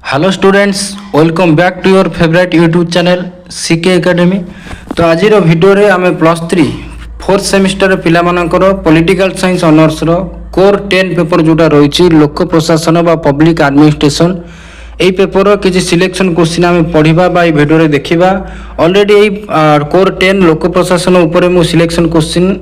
Hello students, welcome back to your favourite YouTube channel CK academy. तो आज video रे आम +3 फोर्थ सेमिस्टर पिलामानकर पॉलिटिकल साइंस ऑनर्स रो कोर 10 पेपर जोटा रही लोक प्रशासन व पब्लिक एडमिनिस्ट्रेशन यही पेपर किसी सिलेक्शन क्वेश्चन आम पढ़ा भिडियो देखा। ऑलरेडी यही कोर 10 लोक प्रशासन उपर मु सिलेक्शन क्वेश्चन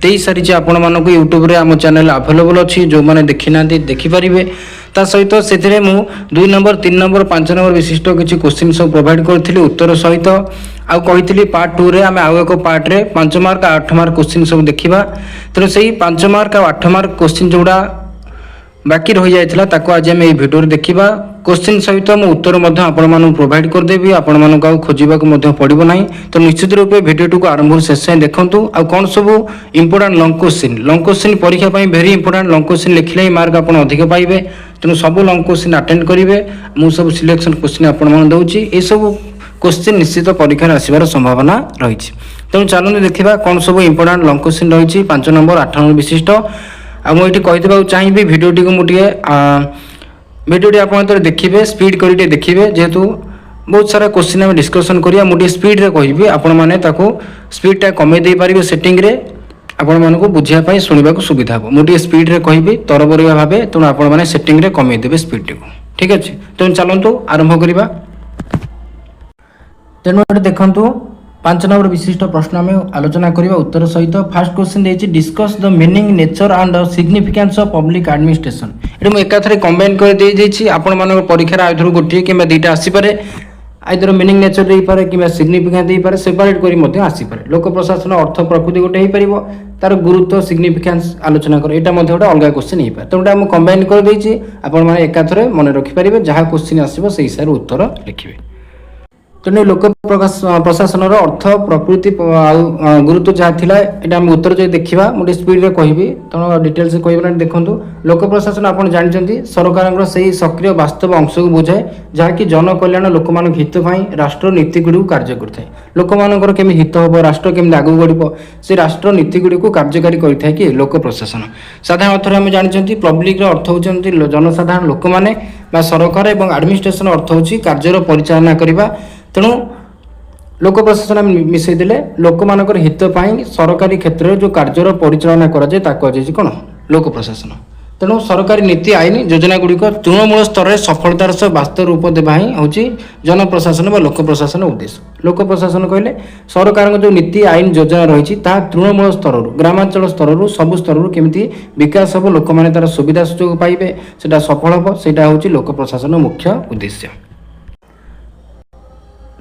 दे सारी आपण मानक यूट्यूब रे आम चैनल अवेलेबल अच्छी जो मैंने देखी ना देखिपारे। ता सहित से 2 नंबर 3 नंबर 5 नंबर विशिष्ट किसी क्वेश्चन सब प्रोवाइड करी उत्तर सहित आउ कही पार्ट 2 रे आम आउ एक पार्ट रे 5 मार्क 8 मार्क क्वेश्चन सब देखा। तेणु से 5 मार्क और 8 मार्क क्वेश्चन जोड़ा बाकी रही जाता ताको आज आम ये भिडियो देखा। क्वेश्चन सहित मु उत्तर प्रोवाइड करदेवी आपण खोजा पड़ो ना। तो निश्चित रूप भिडियो को आरंभ शेष देखूँ आ कौन सब इंपोर्टाट लंग क्वेश्चन परीक्षा भेरी इंपोर्टाट लंग क्वेश्चन लिखले मार्क आप अधिक पाइबे। तेणु सब लंग क्वेश्चन अटेंड करेंगे। मु सब सिलेक्शन क्वेश्चन आपड़ी ये सब क्वेश्चन निश्चित परीक्षा आसबार संभावना रही। तेणु चलते देखा कौन सब इंपोर्टाट लंग क्वेश्चन रही 5 नंबर 8 नंबर विशिष्ट। मुझे कहीदेक चाहिए भिडियोटी को मुझे भिडियोटी आप देखिए स्पीड कर देखिए जेहेतु बहुत सारा क्वेश्चन आम डिस्कसन करिया। मुझे स्पीड रे कहि आपण माने ताको स्पीड कमे दे पारिबे सेटिंग रे आपण मानको बुझिया पई सुनिबा को सुविधा हो। मुझे स्पीड रे कहि तरबरिया भाबे तेणु आपण माने सेटिंग रे कमे देबे स्पीड को। ठीक अछि, तेणु चलंतु आरंभ करिबा। तेणु देखंतु 5 नंबर विशिष्ट प्रश्न आम आलोचना करवा उत्तर सहित। फास्ट क्वेश्चन देछि discuss the meaning nature and significance of public administration. ये मुझे एकाथरे कंबाइन कर दे देछि आपण मानक परीक्षा आइधर गोटे किंबा दुईटा आसी पारे। आइधर मीनिंग नेचर दे पारे किंबा सिग्निफिकेंस दे पारे सेपरेट करी मध्य आसी पारे। लोक प्रशासन अर्थ प्रकृति गोटे हे परिबो तार गुरुत्व सिग्निफिकेंस आलोचना कर एटा मध्य गोटे अलग क्वेश्चन हे पारे। तेणु हम कंबाइन कर देछि आपण माने एकाथरे मन रखि परिबे जहा क्वेश्चन आसीबो सेहि हिसाब रे उत्तर लिखिबे। तेणु लोक प्रशासन अर्थ प्रकृति गुरुत्व जहाँ थिला एटा हम उत्तर जो देखा मुझे स्पीड रे कहबी तेणु डिटेल्स कहना। देखो लोक प्रशासन आप जानते सरकार से सक्रिय वास्तव अंश को बुझाए जहाँकि जनकल्याण लोक हित राष्ट्र नीति गुड़ी कार्य करता। लोक मानकर केमी हित हम राष्ट्र केमी आगू बढ़ से राष्ट्र नीति गुड़ी कार्यकारी करता कि लोक प्रशासन। साधारण अर्थ में जानते पब्लिक अर्थ होती जनसाधारण लोक मैंने सरकार और एडमिनिस्ट्रेशन अर्थ होची कार्यर परिचालना करने। तेणु लोक प्रशासन मिसई देले लोक मानकर हित पाई सरकारी क्षेत्र में जो कार्यर परिचालना कराए कौन लोक प्रशासन। तेणु सरकारी नीति आईन योजना गुड़िक तृणमूल स्तर में सफलतार सह वास्तव रूप देवा ही हूँ जन प्रशासन व लोक प्रशासन उद्देश्य। लोक प्रशासन कहले सरकार जो नीति आईन योजना रही तृणमूल स्तर ग्रामांचल स्तर सबु स्तर केमी विकास हम लोक मैंने तार सुविधा सुजोग पाइबे से सफल हम से हूँ लोक प्रशासन मुख्य उद्देश्य।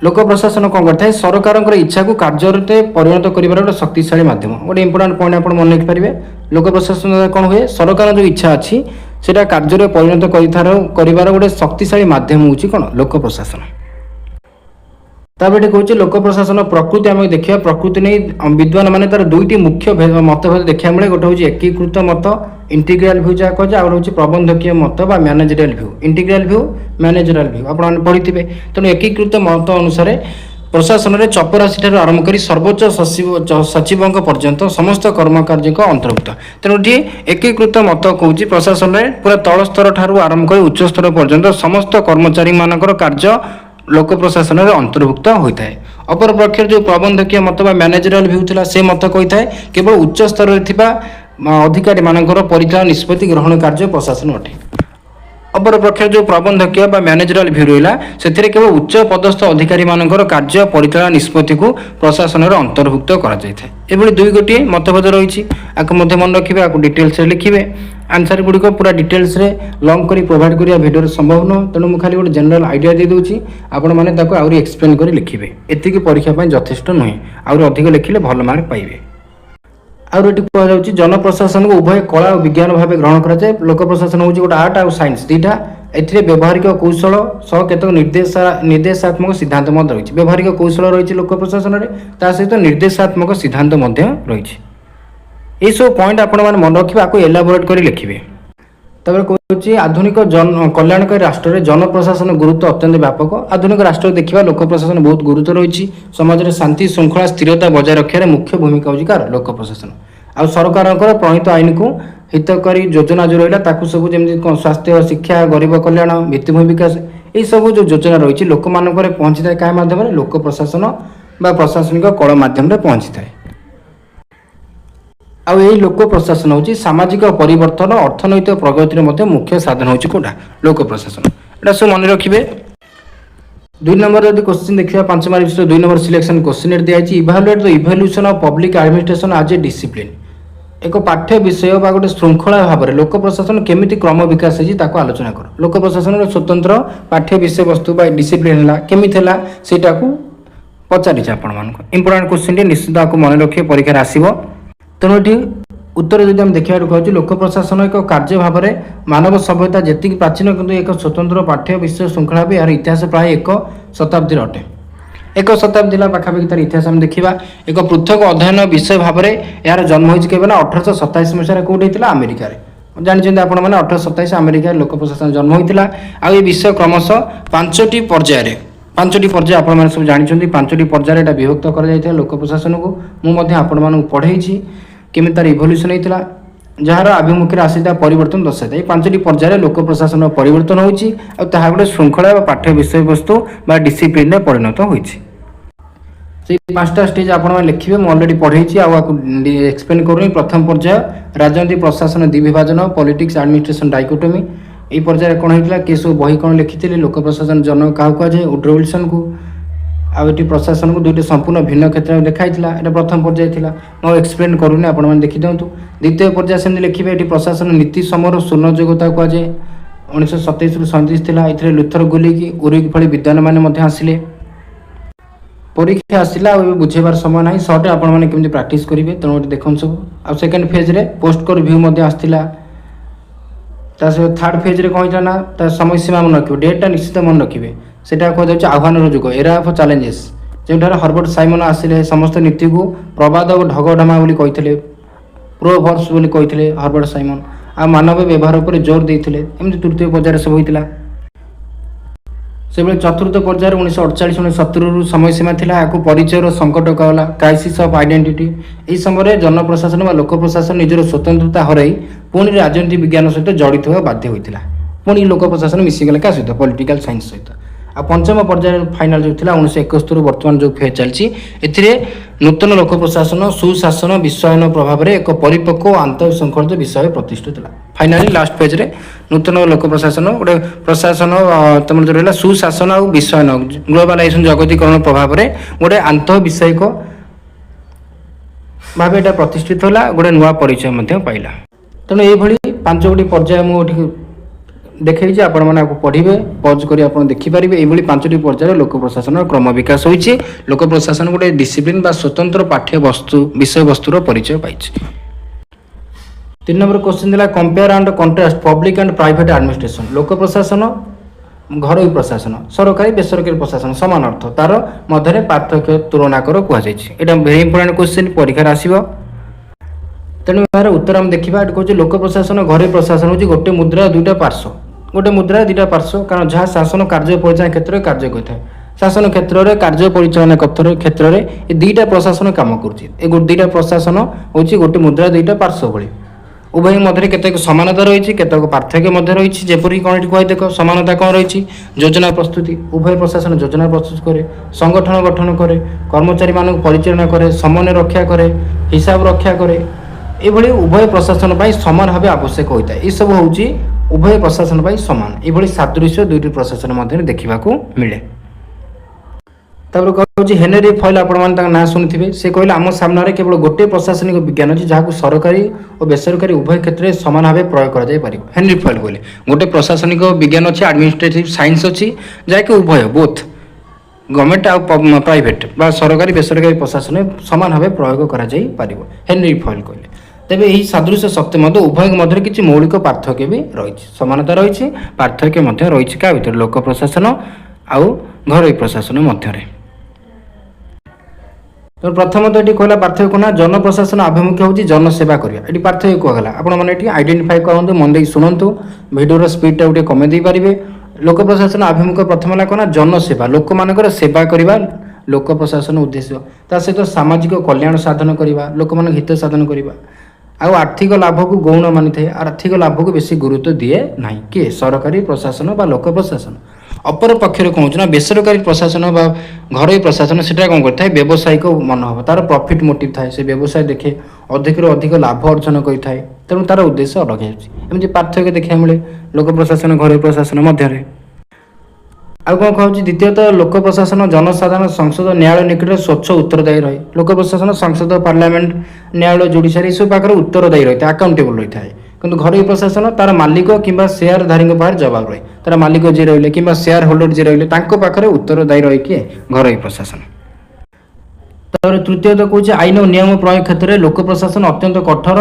लोक प्रशासन कौन करता है सरकार इच्छा को कार्य परिणत कर गोटे शक्तिशाली माध्यम। गोटे इंपोर्टाट पॉइंट आप मन रखिपारे लोक प्रशासन कौन हुए सरकार जो इच्छा अच्छी से कार्य परिणत कर गोटे शक्तिशाली माध्यम हूँ कौन लोक प्रशासन। ताबे कहूँ लोक प्रशासन प्रकृति आम देखा प्रकृति नहीं विद्वान माने तार दुईटी मुख्य मतभेद देखा मिले। गोटे हूँ एकीकृत मत इंटीग्राल भ्यू जहाँ कह आउ हूँ प्रबंधकीय मत बा managerial view. Integral view managerial view आप पढ़ी। तेणु एकीकृत मत अनुसार प्रशासन में चपरासी ठार आरंभ कर सर्वोच्च सचिव पर्यंत समस्त कर्मकार्य अंतर्भुक्त। तेणु ये एकीकृत मत कौच प्रशासन में पूरा तल स्तर ठार आरंभ कर उच्च स्तर पर्यंत समस्त कर्मचारी मानकर कार्य लोक प्रशासन में अंतर्भुक्त होता है। अपर पक्ष जो प्रबंधकीय मत व मैनेजरियल भ्यू था से मत कही था केवल उच्च स्तर अधिकारी मानकर परिचालन निष्पत्ति ग्रहण कार्य प्रशासन अटे। अपर पक्ष जो प्रबंधकीय मैनेजरियल भ्यू रहा से केवल उच्च पदस्थ अधिकारी मानकर कार्य परिचालन निष्पत्ति को प्रशासन अंतर्भुक्त कर दुई गोटे मतभेद रही मन रखिए आपको डिटेल्स लिखिए। आंसर गुड़िक पूरा डिटेल्स रे लॉन्ग करी प्रोवाइड करिया वीडियो संभव न। तेणु मुझे खाली गोटे जनरल आइडिया दे दूची आपण माने ताको आउरी एक्सप्लेन करी लिखिबे। एतिकी परीक्षा पई यथेष्ट नुहे आउरी अधिक लिखिले भल मार्क पाइबे। आउरी एटी कह जाउची जन प्रशासन को उभय कला और विज्ञान भाव ग्रहण करा जाए। लोक प्रशासन होची गोटे आर्ट और साइंस दुईटा एथिरे व्यवहारिक कौशल सह केतक निर्देशात्मक सिद्धांत मध्य रही। व्यवहारिक कौशल रही लोक प्रशासन में ता सहित निर्देशात्मक सिद्धांत मध्य रही। ये सब पॉइंट आपण माने मन रखिबे आपको एलाबोरेट करी लिखिबे। तबे कहूँ आधुनिक जन कल्याणकारी राष्ट्र में जन प्रशासन गुरुत्व अत्यंत व्यापक। आधुनिक राष्ट्र देखा लोक प्रशासन बहुत गुरुत्व रही। समाज में शांति श्रृंखला स्थिरता बजाय रखार मुख्य भूमिका होची कार लोक प्रशासन। आ सरकार प्रणीत आईन को हितकारी योजना जो रहा सब जमी स्वास्थ्य शिक्षा गरीब कल्याण भित्तिभूमि विकास এই ସବୁ ଯେଉଁ ଯୋଜନା ରହିଛି ଲୋକମାନଙ୍କରେ ପହଞ୍ଚିଥାଏ କାହା ମାଧ୍ୟମରେ ଲୋକ ପ୍ରଶାସନ ବା ପ୍ରଶାସନିକ କଳ ମାଧ୍ୟମରେ ପହଞ୍ଚିଥାଏ। ଆଉ ଏହି ଲୋକ ପ୍ରଶାସନ ହେଉଛି ସାମାଜିକ ପରିବର୍ତ୍ତନ ଅର୍ଥନୈତିକ ପ୍ରଗତିର ମଧ୍ୟ ମୁଖ୍ୟ ସାଧନ ହେଉଛି କୋଉଟା ଲୋକ ପ୍ରଶାସନ। ଏଇଟା ସବୁ ମନେ ରଖିବେ। 2 ନମ୍ବର ଯଦି କ୍ୱେଶ୍ଚିନ୍ ଦେଖିବା 5 ମାର୍କ ବିଷୟରେ 2 ନମ୍ବର ସିଲେକ୍ସନ କ୍ୱେଶ୍ଚିନ୍ ଦିଆଯାଇଛି evaluate the evolution of public administration as A discipline. ଏକ ପାଠ୍ୟ ବିଷୟ ବା ଗୋଟେ ଶୃଙ୍ଖଳା ଭାବରେ ଲୋକ ପ୍ରଶାସନ କେମିତି କ୍ରମ ବିକାଶ ହେଇଛି ତାକୁ ଆଲୋଚନା କର। ଲୋକ ପ୍ରଶାସନର ସ୍ୱତନ୍ତ୍ର ପାଠ୍ୟ ବିଷୟବସ୍ତୁ ବା ଡିସିପ୍ଲିନ୍ ହେଲା କେମିତି ହେଲା ସେଇଟାକୁ ପଚାରିଛି ଆପଣମାନଙ୍କୁ। ଇମ୍ପୋର୍ଟାଣ୍ଟ କ୍ୱେଶ୍ଚିନ୍ଟି ନିଶ୍ଚିତ ଆକୁ ମନେ ରଖିବେ ପରୀକ୍ଷାରେ ଆସିବ। ତେଣୁ ଏଠି ଉତ୍ତର ଯଦି ଆମେ ଦେଖିବାକୁ କହୁଛୁ ଲୋକ ପ୍ରଶାସନ ଏକ କାର୍ଯ୍ୟ ଭାବରେ ମାନବ ସଭ୍ୟତା ଯେତିକି ପ୍ରାଚୀନ କିନ୍ତୁ ଏକ ସ୍ୱତନ୍ତ୍ର ପାଠ୍ୟ ବିଷୟ ଶୃଙ୍ଖଳା ବି ଏହାର ଇତିହାସ ପ୍ରାୟ 1 ଶତାବ୍ଦୀର ଅଟେ। 1 ଶତାବ୍ଦୀ ହେଲା ପାଖାପାଖି ତାର ଇତିହାସ ଆମେ ଦେଖିବା। ଏକ ପୃଥକ ଅଧ୍ୟୟନ ବିଷୟ ଭାବରେ ଏହାର ଜନ୍ମ ହୋଇଛି କେବେ ନା 1827 ମସିହାରେ କେଉଁଠି ହେଇଥିଲା ଆମେରିକାରେ। ଜାଣିଛନ୍ତି ଆପଣମାନେ 1827 ଆମେରିକାରେ ଲୋକ ପ୍ରଶାସନ ଜନ୍ମ ହୋଇଥିଲା। ଆଉ ଏ ବିଷୟ କ୍ରମଶଃ 5ଟି ପର୍ଯ୍ୟାୟରେ 5ଟି ପର୍ଯ୍ୟାୟ ଆପଣମାନେ ସବୁ ଜାଣିଛନ୍ତି 5ଟି ପର୍ଯ୍ୟାୟରେ ଏଇଟା ବିଭକ୍ତ କରାଯାଇଥିଲା ଲୋକ ପ୍ରଶାସନକୁ। ମୁଁ ମଧ୍ୟ ଆପଣମାନଙ୍କୁ ପଢ଼େଇଛି କେମିତି ତାର ଇଭଲ୍ୟୁସନ୍ ହେଇଥିଲା ଯାହାର ଆଭିମୁଖ୍ୟରେ ଆସିଥିବା ପରିବର୍ତ୍ତନ ଦର୍ଶାଇଥାଏ। ଏହି 5ଟି ପର୍ଯ୍ୟାୟରେ ଲୋକ ପ୍ରଶାସନର ପରିବର୍ତ୍ତନ ହୋଇଛି ଆଉ ତାହା ଗୋଟେ ଶୃଙ୍ଖଳା ବା ପାଠ୍ୟ ବିଷୟବସ୍ତୁ ବା ଡିସିପ୍ଲିନରେ ପରିଣତ ହୋଇଛି। ସେଇ 5ଟା ଷ୍ଟେଜ୍ ଆପଣମାନେ ଲେଖିବେ। ମୁଁ ଅଲରେଡ଼ି ପଢ଼େଇଛି ଆଉ ଆକୁ ଏକ୍ସପ୍ଲେନ୍ କରୁନି। ପ୍ରଥମ ପର୍ଯ୍ୟାୟ ରାଜନୀତି ପ୍ରଶାସନ ଦ୍ୱିବିଭାଜନ ପଲିଟିକ୍ସ ଆଡମିନିଷ୍ଟ୍ରେସନ ଡାଇକୋଟୋମି। এই পর্যায়ে কোণ হয়েছিল কিଏ ସବୁ ବହି କ'ଣ ଲେଖିଥିଲେ ଲୋକ ପ୍ରଶାସନ ଜନକ କାହାକୁ କୁହାଯାଏ ଉଡ୍ରୋ ୱିଲସନ୍କୁ। ଆଉ ଏଠି ପ୍ରଶାସନକୁ ଦୁଇଟି ସମ୍ପୂର୍ଣ୍ଣ ଭିନ୍ନ କ୍ଷେତ୍ରରେ ଦେଖାଯାଇଥିଲା। ଏଇଟା ପ୍ରଥମ ପର୍ଯ୍ୟାୟ ଥିଲା। ମୁଁ ଏକ୍ସପ୍ଲେନ୍ କରୁନି ଆପଣମାନେ ଦେଖିଦିଅନ୍ତୁ। ଦ୍ୱିତୀୟ ପର୍ଯ୍ୟାୟ ସେମିତି ଲେଖିବେ ଏଠି ପ୍ରଶାସନ ନୀତି ସମର ସ୍ୱର୍ଣ୍ଣଯୁଗ ତାକୁ କୁହାଯାଏ 1927ରୁ 37 ଥିଲା। ଏଥିରେ ଲୁଥର ଗୁଲିକି ଉରୁଗ୍ ଭଳି ବିଦ୍ୱାନମାନେ ମଧ୍ୟ ଆସିଲେ। ପରୀକ୍ଷା ଆସିଲା ଆଉ ଏବେ ବୁଝେଇବାର ସମୟ ନାହିଁ ସର୍ଟରେ ଆପଣମାନେ କେମିତି ପ୍ରାକ୍ଟିସ୍ କରିବେ ତେଣୁ ଏଠି ଦେଖନ୍ତୁ ସବୁ। ଆଉ ସେକେଣ୍ଡ ଫେଜ୍ରେ ପୋଷ୍ଟ କୋର୍ ଭିୟୁ ମଧ୍ୟ ଆସିଥିଲା। ତା ସହିତ ଥାର୍ଡ଼ ଫେଜ୍ରେ କ'ଣ ହେଇଥିଲା ନା ତା ସମୟସୀମା ମନେ ରଖିବେ ଡେଟ୍ଟା ନିଶ୍ଚିତ ମନେ ରଖିବେ। ସେଟା କୁହାଯାଉଛି ଆହ୍ୱାନର ଯୁଗ ଏରା ଅଫ୍ ଚ୍ୟାଲେଞ୍ଜେସ୍ ଯେଉଁଠାରେ ହର୍ବର୍ଟ ସାଇମନ ଆସିଲେ ସମସ୍ତ ନୀତିକୁ ପ୍ରବାଦ ଓ ଢଗଢମା ବୋଲି କହିଥିଲେ ପ୍ରୋଭର୍ସ ବୋଲି କହିଥିଲେ ହର୍ବର୍ଟ ସାଇମନ। ଆଉ ମାନବ ବ୍ୟବହାର ଉପରେ ଜୋର ଦେଇଥିଲେ। ଏମିତି ତୃତୀୟ ପର୍ଯ୍ୟାୟରେ ସବୁ ହୋଇଥିଲା। ସେଭଳି ଚତୁର୍ଥ ପର୍ଯ୍ୟାୟରେ 1948-1970ରୁ ସମୟସୀମା ଥିଲା। ଏହାକୁ ପରିଚୟର ସଙ୍କଟ କୁହାଗଲା କ୍ରାଇସିସ୍ ଅଫ୍ ଆଇଡେଣ୍ଟିଟି। ଏହି ସମୟରେ ଜନପ୍ରଶାସନ ବା ଲୋକ ପ୍ରଶାସନ ନିଜର ସ୍ୱତନ୍ତ୍ରତା ହରାଇ ପୁଣି ରାଜନୀତି ବିଜ୍ଞାନ ସହିତ ଜଡ଼ିତ ହେବା ବାଧ୍ୟ ହୋଇଥିଲା। ପୁଣି ଲୋକ ପ୍ରଶାସନ ମିଶିଗଲେ କାହା ସହିତ ପଲିଟିକାଲ ସାଇନ୍ସ ସହିତ। ଆଉ ପଞ୍ଚମ ପର୍ଯ୍ୟାୟରେ ଫାଇନାଲ ଯେଉଁ ଥିଲା 1971ରୁ ବର୍ତ୍ତମାନ ଯେଉଁ ଫେଜ୍ ଚାଲିଛି ଏଥିରେ ନୂତନ ଲୋକ ପ୍ରଶାସନ ସୁଶାସନ ବିଶ୍ୱାୟନ ପ୍ରଭାବରେ ଏକ ପରିପକ୍ୱ ଓ ଆନ୍ତଃଶୃଙ୍ଖଳିତ ବିଷୟ ପ୍ରତିଷ୍ଠିତ ଥିଲା। ଫାଇନାଲି ଲାଷ୍ଟ ପେଜ୍ରେ ନୂତନ ଲୋକ ପ୍ରଶାସନ ଗୋଟେ ପ୍ରଶାସନ ତମର ଯେଉଁ ରହିଲା ସୁଶାସନ ଆଉ ବିଶ୍ୱାୟନ ଗ୍ଲୋବାଲାଇଜେସନ ଜଗତୀକରଣ ପ୍ରଭାବରେ ଗୋଟେ ଆନ୍ତଃ ବିଷୟକ ଭାବେ ଏଇଟା ପ୍ରତିଷ୍ଠିତ ହେଲା ଗୋଟେ ନୂଆ ପରିଚୟ ମଧ୍ୟ ପାଇଲା। ତେଣୁ ଏଇଭଳି 5ଟି ପର୍ଯ୍ୟାୟ ମୁଁ ଏଠି ଦେଖେଇଛି ଆପଣମାନେ ଆକୁ ପଢ଼ିବେ ପଜ୍ କରି ଆପଣ ଦେଖିପାରିବେ। ଏଇଭଳି 5ଟି ପର୍ଯ୍ୟାୟରେ ଲୋକ ପ୍ରଶାସନର କ୍ରମ ବିକାଶ ହୋଇଛି। ଲୋକ ପ୍ରଶାସନ ଗୋଟେ ଡିସିପ୍ଲିନ୍ ବା ସ୍ୱତନ୍ତ୍ର ପାଠ୍ୟ ବସ୍ତୁ ବିଷୟବସ୍ତୁର ପରିଚୟ ପାଇଛି। 3 ନମ୍ବର କ୍ୱେଶ୍ଚିନ୍ ଥିଲା compare and contrast public and private administration. ଲୋକ ପ୍ରଶାସନ ଘରୋଇ ପ୍ରଶାସନ ସରକାରୀ ବେସରକାରୀ ପ୍ରଶାସନ ସମାନ ଅର୍ଥ ତାର ମଧ୍ୟରେ ପାର୍ଥକ୍ୟ ତୁଳନା କର କୁହାଯାଇଛି। ଏଇଟା ଭେରି ଇମ୍ପୋର୍ଟାଣ୍ଟ କ୍ୱେଶ୍ଚିନ୍ ପରୀକ୍ଷାରେ ଆସିବ। ତେଣୁ ଏହାର ଉତ୍ତର ଆମେ ଦେଖିବା। ଏଠି କହୁଛି ଲୋକ ପ୍ରଶାସନ ଘରୋଇ ପ୍ରଶାସନ ହେଉଛି ଗୋଟେ ମୁଦ୍ରା ଦୁଇଟା ପାର୍ଶ୍ୱ। ଗୋଟେ ମୁଦ୍ରା ଦୁଇଟା ପାର୍ଶ୍ୱ କାରଣ ଯାହା ଶାସନ କାର୍ଯ୍ୟ ପରିଚାଳନା କ୍ଷେତ୍ରରେ କାର୍ଯ୍ୟ କରିଥାଏ। ଶାସନ କ୍ଷେତ୍ରରେ କାର୍ଯ୍ୟ ପରିଚାଳନା କ୍ଷେତ୍ରରେ ଏ ଦୁଇଟା ପ୍ରଶାସନ କାମ କରୁଛି। ଏ ଦୁଇଟା ପ୍ରଶାସନ ହେଉଛି ଗୋଟେ ମୁଦ୍ରା ଦୁଇଟା ପାର୍ଶ୍ୱ ଭଳି। ଉଭୟ ମଧ୍ୟରେ କେତେକ ସମାନତା ରହିଛି କେତେକ ପାର୍ଥକ୍ୟ ମଧ୍ୟ ରହିଛି। ଯେପରି କ'ଣ ଏଠି କୁହାଯାଏ ଦେଖ ସମାନତା କ'ଣ ରହିଛି ଯୋଜନା ପ୍ରସ୍ତୁତି ଉଭୟ ପ୍ରଶାସନ ଯୋଜନା ପ୍ରସ୍ତୁତ କରେ ସଂଗଠନ ଗଠନ କରେ କର୍ମଚାରୀମାନଙ୍କୁ ପରିଚାଳନା କରେ ସମନ୍ୱୟ ରକ୍ଷା କରେ ହିସାବ ରକ୍ଷା କରେ। ଏଭଳି ଉଭୟ ପ୍ରଶାସନ ପାଇଁ ସମାନ ଭାବେ ଆବଶ୍ୟକ ହୋଇଥାଏ। ଏସବୁ ହେଉଛି ଉଭୟ ପ୍ରଶାସନ ପାଇଁ ସମାନ। ଏଭଳି ସାଦୃଶ୍ୟ ଦୁଇଟି ପ୍ରଶାସନ ମଧ୍ୟରେ ଦେଖିବାକୁ ମିଳେ। ତାପରେ କହୁଛି ହେନରୀ ଫଏଲ୍ ଆପଣମାନେ ତାଙ୍କ ନାଁ ଶୁଣିଥିବେ। ସେ କହିଲେ ଆମ ସାମ୍ନାରେ କେବଳ ଗୋଟିଏ ପ୍ରଶାସନିକ ବିଜ୍ଞାନ ଅଛି ଯାହାକୁ ସରକାରୀ ଓ ବେସରକାରୀ ଉଭୟ କ୍ଷେତ୍ରରେ ସମାନ ଭାବେ ପ୍ରୟୋଗ କରାଯାଇପାରିବ। ହେନରୀ ଫଏଲ୍ କହିଲେ ଗୋଟେ ପ୍ରଶାସନିକ ବିଜ୍ଞାନ ଅଛି ଆଡମିନିଷ୍ଟ୍ରେଟିଭ ସାଇନ୍ସ ଅଛି ଯାହାକି ଉଭୟ ବୋଥ୍ ଗଭର୍ଣ୍ଣମେଣ୍ଟ ଆଉ ପ୍ରାଇଭେଟ୍ ବା ସରକାରୀ ବେସରକାରୀ ପ୍ରଶାସନରେ ସମାନ ଭାବେ ପ୍ରୟୋଗ କରାଯାଇପାରିବ ହେନରୀ ଫଏଲ୍ କହିଲେ। ତେବେ ଏହି ସାଦୃଶ୍ୟ ସତ୍ୟ ମଧ୍ୟ ଉଭୟଙ୍କ ମଧ୍ୟରେ କିଛି ମୌଳିକ ପାର୍ଥକ୍ୟ ବି ରହିଛି ସମାନତା ରହିଛି ପାର୍ଥକ୍ୟ ମଧ୍ୟ ରହିଛି କାହା ଭିତରେ ଲୋକ ପ୍ରଶାସନ ଆଉ ଘରୋଇ ପ୍ରଶାସନ ମଧ୍ୟରେ। ପ୍ରଥମତଃ ଏଠି କହିଲା ପାର୍ଥକ୍ୟ ନା ଜନପ୍ରଶାସନ ଆଭିମୁଖ୍ୟ ହେଉଛି ଜନସେବା କରିବା। ଏଠି ପାର୍ଥକ୍ୟ କୁହାଗଲା ଆପଣମାନେ ଏଠି ଆଇଡେଣ୍ଟିଫାଏ କରନ୍ତୁ ମନ ଦେଇକି ଶୁଣନ୍ତୁ ଭିଡ଼ିଓର ସ୍ପିଡ୍ଟା ଟିକେ କମେଇ ଦେଇପାରିବେ। ଲୋକ ପ୍ରଶାସନ ଆଭିମୁଖ୍ୟ ପ୍ରଥମ ହେଲା କ'ଣ ଜନସେବା ଲୋକମାନଙ୍କର ସେବା କରିବା ଲୋକ ପ୍ରଶାସନ ଉଦ୍ଦେଶ୍ୟ ତା ସହିତ ସାମାଜିକ କଲ୍ୟାଣ ସାଧନ କରିବା ଲୋକମାନଙ୍କ ହିତ ସାଧନ କରିବା ଆଉ ଆର୍ଥିକ ଲାଭକୁ ଗୌଣ ମାନିଥାଏ ଆର୍ଥିକ ଲାଭକୁ ବେଶୀ ଗୁରୁତ୍ୱ ଦିଏ ନାହିଁ କିଏ ସରକାରୀ ପ୍ରଶାସନ ବା ଲୋକ ପ୍ରଶାସନ। ଅପର ପକ୍ଷରେ କ'ଣ ହେଉଛି ନା ବେସରକାରୀ ପ୍ରଶାସନ ବା ଘରୋଇ ପ୍ରଶାସନ ସେଟା କ'ଣ କରିଥାଏ ବ୍ୟବସାୟିକ ମନୋଭାବ ତାର ପ୍ରଫିଟ୍ ମୋଟିଭ୍ ଥାଏ ସେ ବ୍ୟବସାୟ ଦେଖେ ଅଧିକରୁ ଅଧିକ ଲାଭ ଅର୍ଜନ କରିଥାଏ ତେଣୁ ତାର ଉଦ୍ଦେଶ୍ୟ ଅଲଗା ହେଉଛି ଏମିତି ପାର୍ଥକ୍ୟ ଦେଖିବାକୁ ମିଳେ ଲୋକ ପ୍ରଶାସନ ଘରୋଇ ପ୍ରଶାସନ ମଧ୍ୟରେ। ଆଉ କ'ଣ କହୁଛି ଦ୍ୱିତୀୟତଃ ଲୋକ ପ୍ରଶାସନ ଜନସାଧାରଣ ସଂସଦ ନ୍ୟାୟାଳୟ ନିକଟରେ ସ୍ୱଚ୍ଛ ଉତ୍ତରଦାୟୀ ରହେ। ଲୋକ ପ୍ରଶାସନ ସଂସଦ ପାର୍ଲାମେଣ୍ଟ ନ୍ୟାୟାଳୟ ଜୁଡ଼ିସିଆରୀ ଏସବୁ ପାଖରେ ଉତ୍ତରଦାୟୀ ରହିଥାଏ ଆକାଉଣ୍ଟେବଲ୍ ରହିଥାଏ କିନ୍ତୁ ଘରୋଇ ପ୍ରଶାସନ ତାର ମାଲିକ କିମ୍ବା ସେୟାରଧାରୀଙ୍କ ପାଖରେ ଜବାବ ରହେ ତାର ମାଲିକ ଯିଏ ରହିଲେ କିମ୍ବା ସେୟାର ହୋଲ୍ଡର ଯିଏ ରହିଲେ ତାଙ୍କ ପାଖରେ ଉତ୍ତରଦାୟୀ ରହେ କିଏ ଘରୋଇ ପ୍ରଶାସନ। ତାପରେ ତୃତୀୟତଃ କହୁଛି ଆଇନ ଓ ନିୟମ ପ୍ରୟୋଗ କ୍ଷେତ୍ରରେ ଲୋକ ପ୍ରଶାସନ ଅତ୍ୟନ୍ତ କଠୋର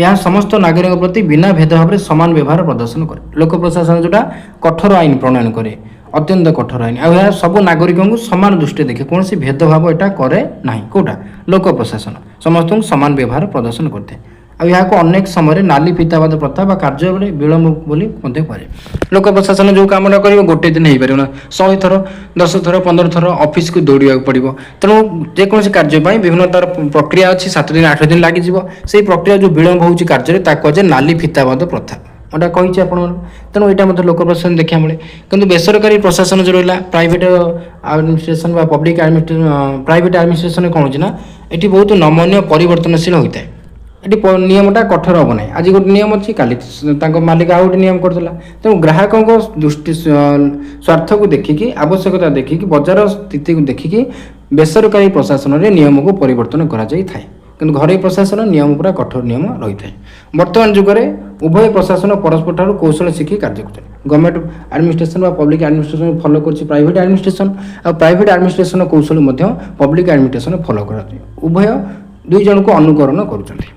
ଏହା ସମସ୍ତ ନାଗରିକଙ୍କ ପ୍ରତି ବିନା ଭେଦଭାବରେ ସମାନ ବ୍ୟବହାର ପ୍ରଦର୍ଶନ କରେ। ଲୋକ ପ୍ରଶାସନ ଯେଉଁଟା କଠୋର ଆଇନ ପ୍ରଣୟନ କରେ ଅତ୍ୟନ୍ତ କଠୋର ଆଇନ ଆଉ ଏହା ସବୁ ନାଗରିକଙ୍କୁ ସମାନ ଦୃଷ୍ଟିରେ ଦେଖେ କୌଣସି ଭେଦଭାବ ଏଟା କରେ ନାହିଁ। କେଉଁଟା ଲୋକ ପ୍ରଶାସନ ସମସ୍ତଙ୍କୁ ସମାନ ବ୍ୟବହାର ପ୍ରଦର୍ଶନ କରିଥାଏ ଆଉ ଏହାକୁ ଅନେକ ସମୟରେ ନାଲି ଫିତାବାଦ ପ୍ରଥା ବା କାର୍ଯ୍ୟ ବିଳମ୍ବ ବୋଲି ମଧ୍ୟ କୁହାଯାଏ। ଲୋକ ପ୍ରଶାସନ ଯେଉଁ କାମଟା କରିବ ଗୋଟେ ଦିନ ହେଇପାରିବ ନା 100 ଥର 10 ଥର 15 ଥର ଅଫିସକୁ ଦୌଡ଼ିବାକୁ ପଡ଼ିବ ତେଣୁ ଯେକୌଣସି କାର୍ଯ୍ୟ ପାଇଁ ବିଭିନ୍ନ ତାର ପ୍ରକ୍ରିୟା ଅଛି 7 ଦିନ 8 ଦିନ ଲାଗିଯିବ ସେଇ ପ୍ରକ୍ରିୟା ଯେଉଁ ବିଳମ୍ବ ହେଉଛି କାର୍ଯ୍ୟରେ ତାକୁ କୁହାଯାଏ ନାଲି ଫିତାବାଦ ପ୍ରଥା ଏଇଟା କହିଛି ଆପଣମାନଙ୍କୁ ତେଣୁ ଏଇଟା ମଧ୍ୟ ଲୋକ ପ୍ରଶାସନ ଦେଖିବାକୁ ମିଳେ। କିନ୍ତୁ ବେସରକାରୀ ପ୍ରଶାସନ ଯେଉଁ ରହିଲା ପ୍ରାଇଭେଟ ଆଡମିନିଷ୍ଟ୍ରେସନ ବା ପବ୍ଲିକ ପ୍ରାଇଭେଟ ଆଡମିନିଷ୍ଟ୍ରେସନରେ କ'ଣ ହେଉଛି ନା ଏଠି ବହୁତ ନମନୀୟ ପରିବର୍ତ୍ତନଶୀଳ ହୋଇଥାଏ ଏଠି ନିୟମଟା କଠୋର ହେବ ନାହିଁ ଆଜି ଗୋଟେ ନିୟମ ଅଛି କାଲି ତାଙ୍କ ମାଲିକ ଆଉ ଗୋଟେ ନିୟମ କରିଦେଲା ତେଣୁ ଗ୍ରାହକଙ୍କ ଦୃଷ୍ଟି ସ୍ୱାର୍ଥକୁ ଦେଖିକି ଆବଶ୍ୟକତା ଦେଖିକି ବଜାର ସ୍ଥିତିକୁ ଦେଖିକି ବେସରକାରୀ ପ୍ରଶାସନରେ ନିୟମକୁ ପରିବର୍ତ୍ତନ କରାଯାଇଥାଏ କିନ୍ତୁ ଘରୋଇ ପ୍ରଶାସନ ନିୟମ ପୁରା କଠୋର ନିୟମ ରହିଥାଏ। ବର୍ତ୍ତମାନ ଯୁଗରେ ଉଭୟ ପ୍ରଶାସନ ପରସ୍ପର ଠାରୁ କୌଶଳ ଶିଖି କାର୍ଯ୍ୟ କରୁଛନ୍ତି ଗଭର୍ଣ୍ଣମେଣ୍ଟ ଆଡମିନିଷ୍ଟ୍ରେସନ ବା ପବ୍ଲିକ ଆଡମିନିଷ୍ଟ୍ରେସନ ଫଲୋ କରୁଛି ପ୍ରାଇଭେଟ ଆଡମିନିଷ୍ଟ୍ରେସନ ଆଉ ପ୍ରାଇଭେଟ ଆଡମିନିଷ୍ଟ୍ରେସନ କୌଶଳ ମଧ୍ୟ ପବ୍ଲିକ ଆଡମିନିଷ୍ଟ୍ରେସନ ଫଲୋ କରାଯାଉଛି ଉଭୟ ଦୁଇ ଜଣଙ୍କୁ ଅନୁକରଣ କରୁଛନ୍ତି।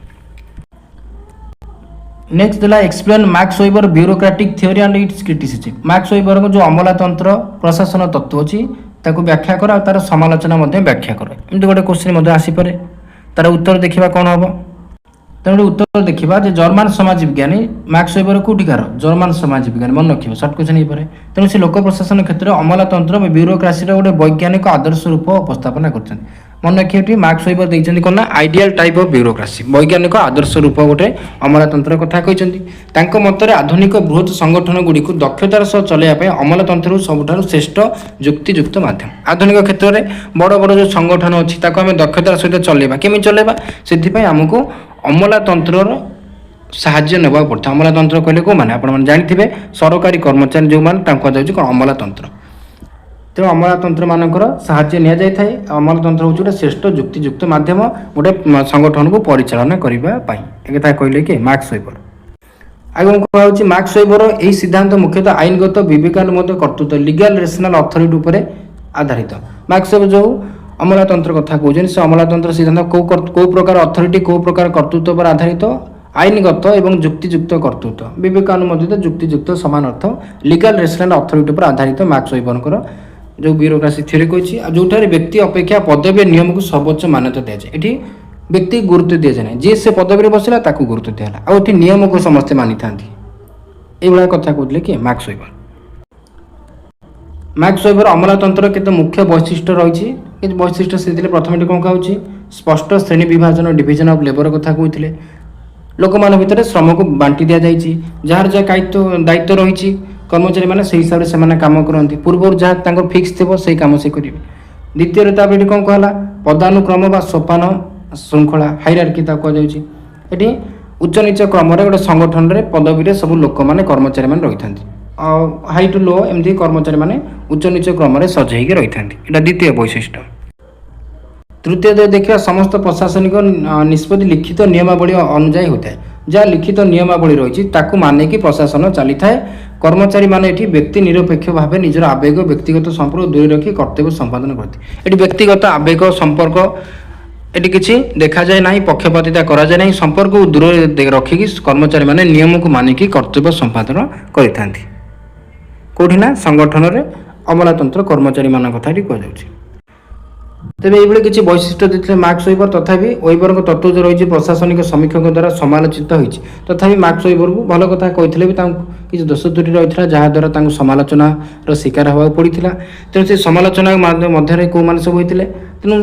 नेक्स्ट देला explain max weber bureaucratic theory and it's criticism. Max weber को जो अमलातंत्र प्रशासन तत्व अच्छी ताको व्याख्या कर तार समालोचना व्याख्या कर एमती गोटे क्वेश्चन आसी पारे तार उत्तर देखा कौन हम तेणु उत्तर देखा जर्मान समाज विज्ञानी मैक्स वेबर कौटिकार जर्मान समाज विज्ञानी मन रखिए सर्ट क्वेश्चन हो पारे तेणु से लोक प्रशासन क्षेत्र में अमलातंत्र ब्यूरोक्रासी गोटे वैज्ञानिक आदर्श रूप उपस्थापना कर मन रखिए मैक्स वेबर देखते कौन ना आइडियल टाइप ऑफ ब्यूरोक्रासी वैज्ञानिक आदर्श रूप गोटे अमलातंत्र कथा कहते मतरे आधुनिक बृहत संगठन गुड़ी दक्षतार सह चलैया अमलातंत्र सबुठ श्रेष्ठ युक्तियुक्त माध्यम आधुनिक क्षेत्र में बड़ बड़ जो संगठन अच्छी आम दक्षतार सहित चलैबा केमी चलैबा से आमको अमलातंत्र साहाय्य नेबा पड़ता अमलातंत्र कहले को माने आपण जानिथिबे सरकारी कर्मचारी जो माने कहुच्छे कौन अमलातंत्र तेणु अमलातंत्र मानकर साहाय्य निया जाय थाए अमलातंत्र हूँ गोटे श्रेष्ठ युक्तियुक्त माध्यम गोटे संगठन को परिचालना करने एक कहले कि मैक्स वेबर आगे कहूँ मैक्स वेबर यही सिद्धांत मुख्यतः आईनगत विवेकानुमत कर्तृत्व लीगल रेशनल अथॉरिटी उपर आधारित मैक्स वेबर जो अमलातंत्र कथा कहते से अमलातंत्र सिद्धांत कौ प्रकार अथॉरिटी कौ प्रकार कर्तृत्व पर आधारित आईनगत एवं युक्तियुक्त कर्तृत्व विवेकानुमोदित युक्तियुक्त समान अर्थ लीगल रेशनल अथॉरिटी पर आधारित मैक्स वेबर जो ब्यूरोक्रासी थ्योरी कही जो व्यक्ति अपेक्षा पदवी नियम को सर्वोच्च मान्यता दि जाए ये व्यक्ति गुरुत्व दि जाए जी से पदवी बसला ताकू गुरुत्व दिहला आउ नियम को समस्ते मानी था ये कथा कहते कि मैक्स वेबर अमलातंत्र केते मुख्य वैशिष्ट्य रही वैशिष्ट्य से प्रथम कौन कहूँ स्पष्ट श्रेणी विभाजन डिविजन ऑफ लेबर कथा कहते लोक मान भितर श्रम को बांटी दि जाए जार जहाँ दायित्व रही कर्मचारी मैंने से हिसाब से कम करती पूर्व जहाँ फिक्स थी से कम से करेंगे द्वितीय कौन कहला पदानुक्रम बा सोपान श्रृंखला हायरार्की कहुच्छे ये उच्च नीच क्रम गोटे संगठन में पदवी सब लोक मैंने कर्मचारी मैंने रही था हाई टू लो एमती कर्मचारी मैंने उच्च नीच क्रम में सजेक रही था यहाँ द्वितीय वैशिष्ट्य। तृतीय देखा समस्त प्रशासनिक निष्पत्ति लिखित नियमावली अनुजाई होता है जहाँ लिखित नियमावली रही मानिकी प्रशासन चली थाए कर्मचारी माने व्यक्ति निरपेक्ष भाव निजर आवेग व्यक्तिगत संपर्क दूर रखी कर्तव्य संपादन करते व्यक्तिगत आवेग संपर्क ये किसी देखा जाए ना पक्षपातिता करा जाए ना संपर्क को दूर रखिकी कर्मचारी माने नियम को मानिकी कर्तव्य संपादन करते कौटिना संगठन में अमलातंत्र कर्मचारी मान कथा कहुच्छे तेज ये किसी वैशिष्ट्य देते मैक्स वेबर तथापि वेबर तत्व जो रही प्रशासनिक समीक्षक द्वारा समालोचित होती तथापि मैक्स वेबर को भल कथा कहते भी किसी दोष त्रुटि रही है जहाँद्वारा समालोचनार शिकार हवा पड़ा तेणु से समालोचना मध्य कौ मैंने सब होते तेणु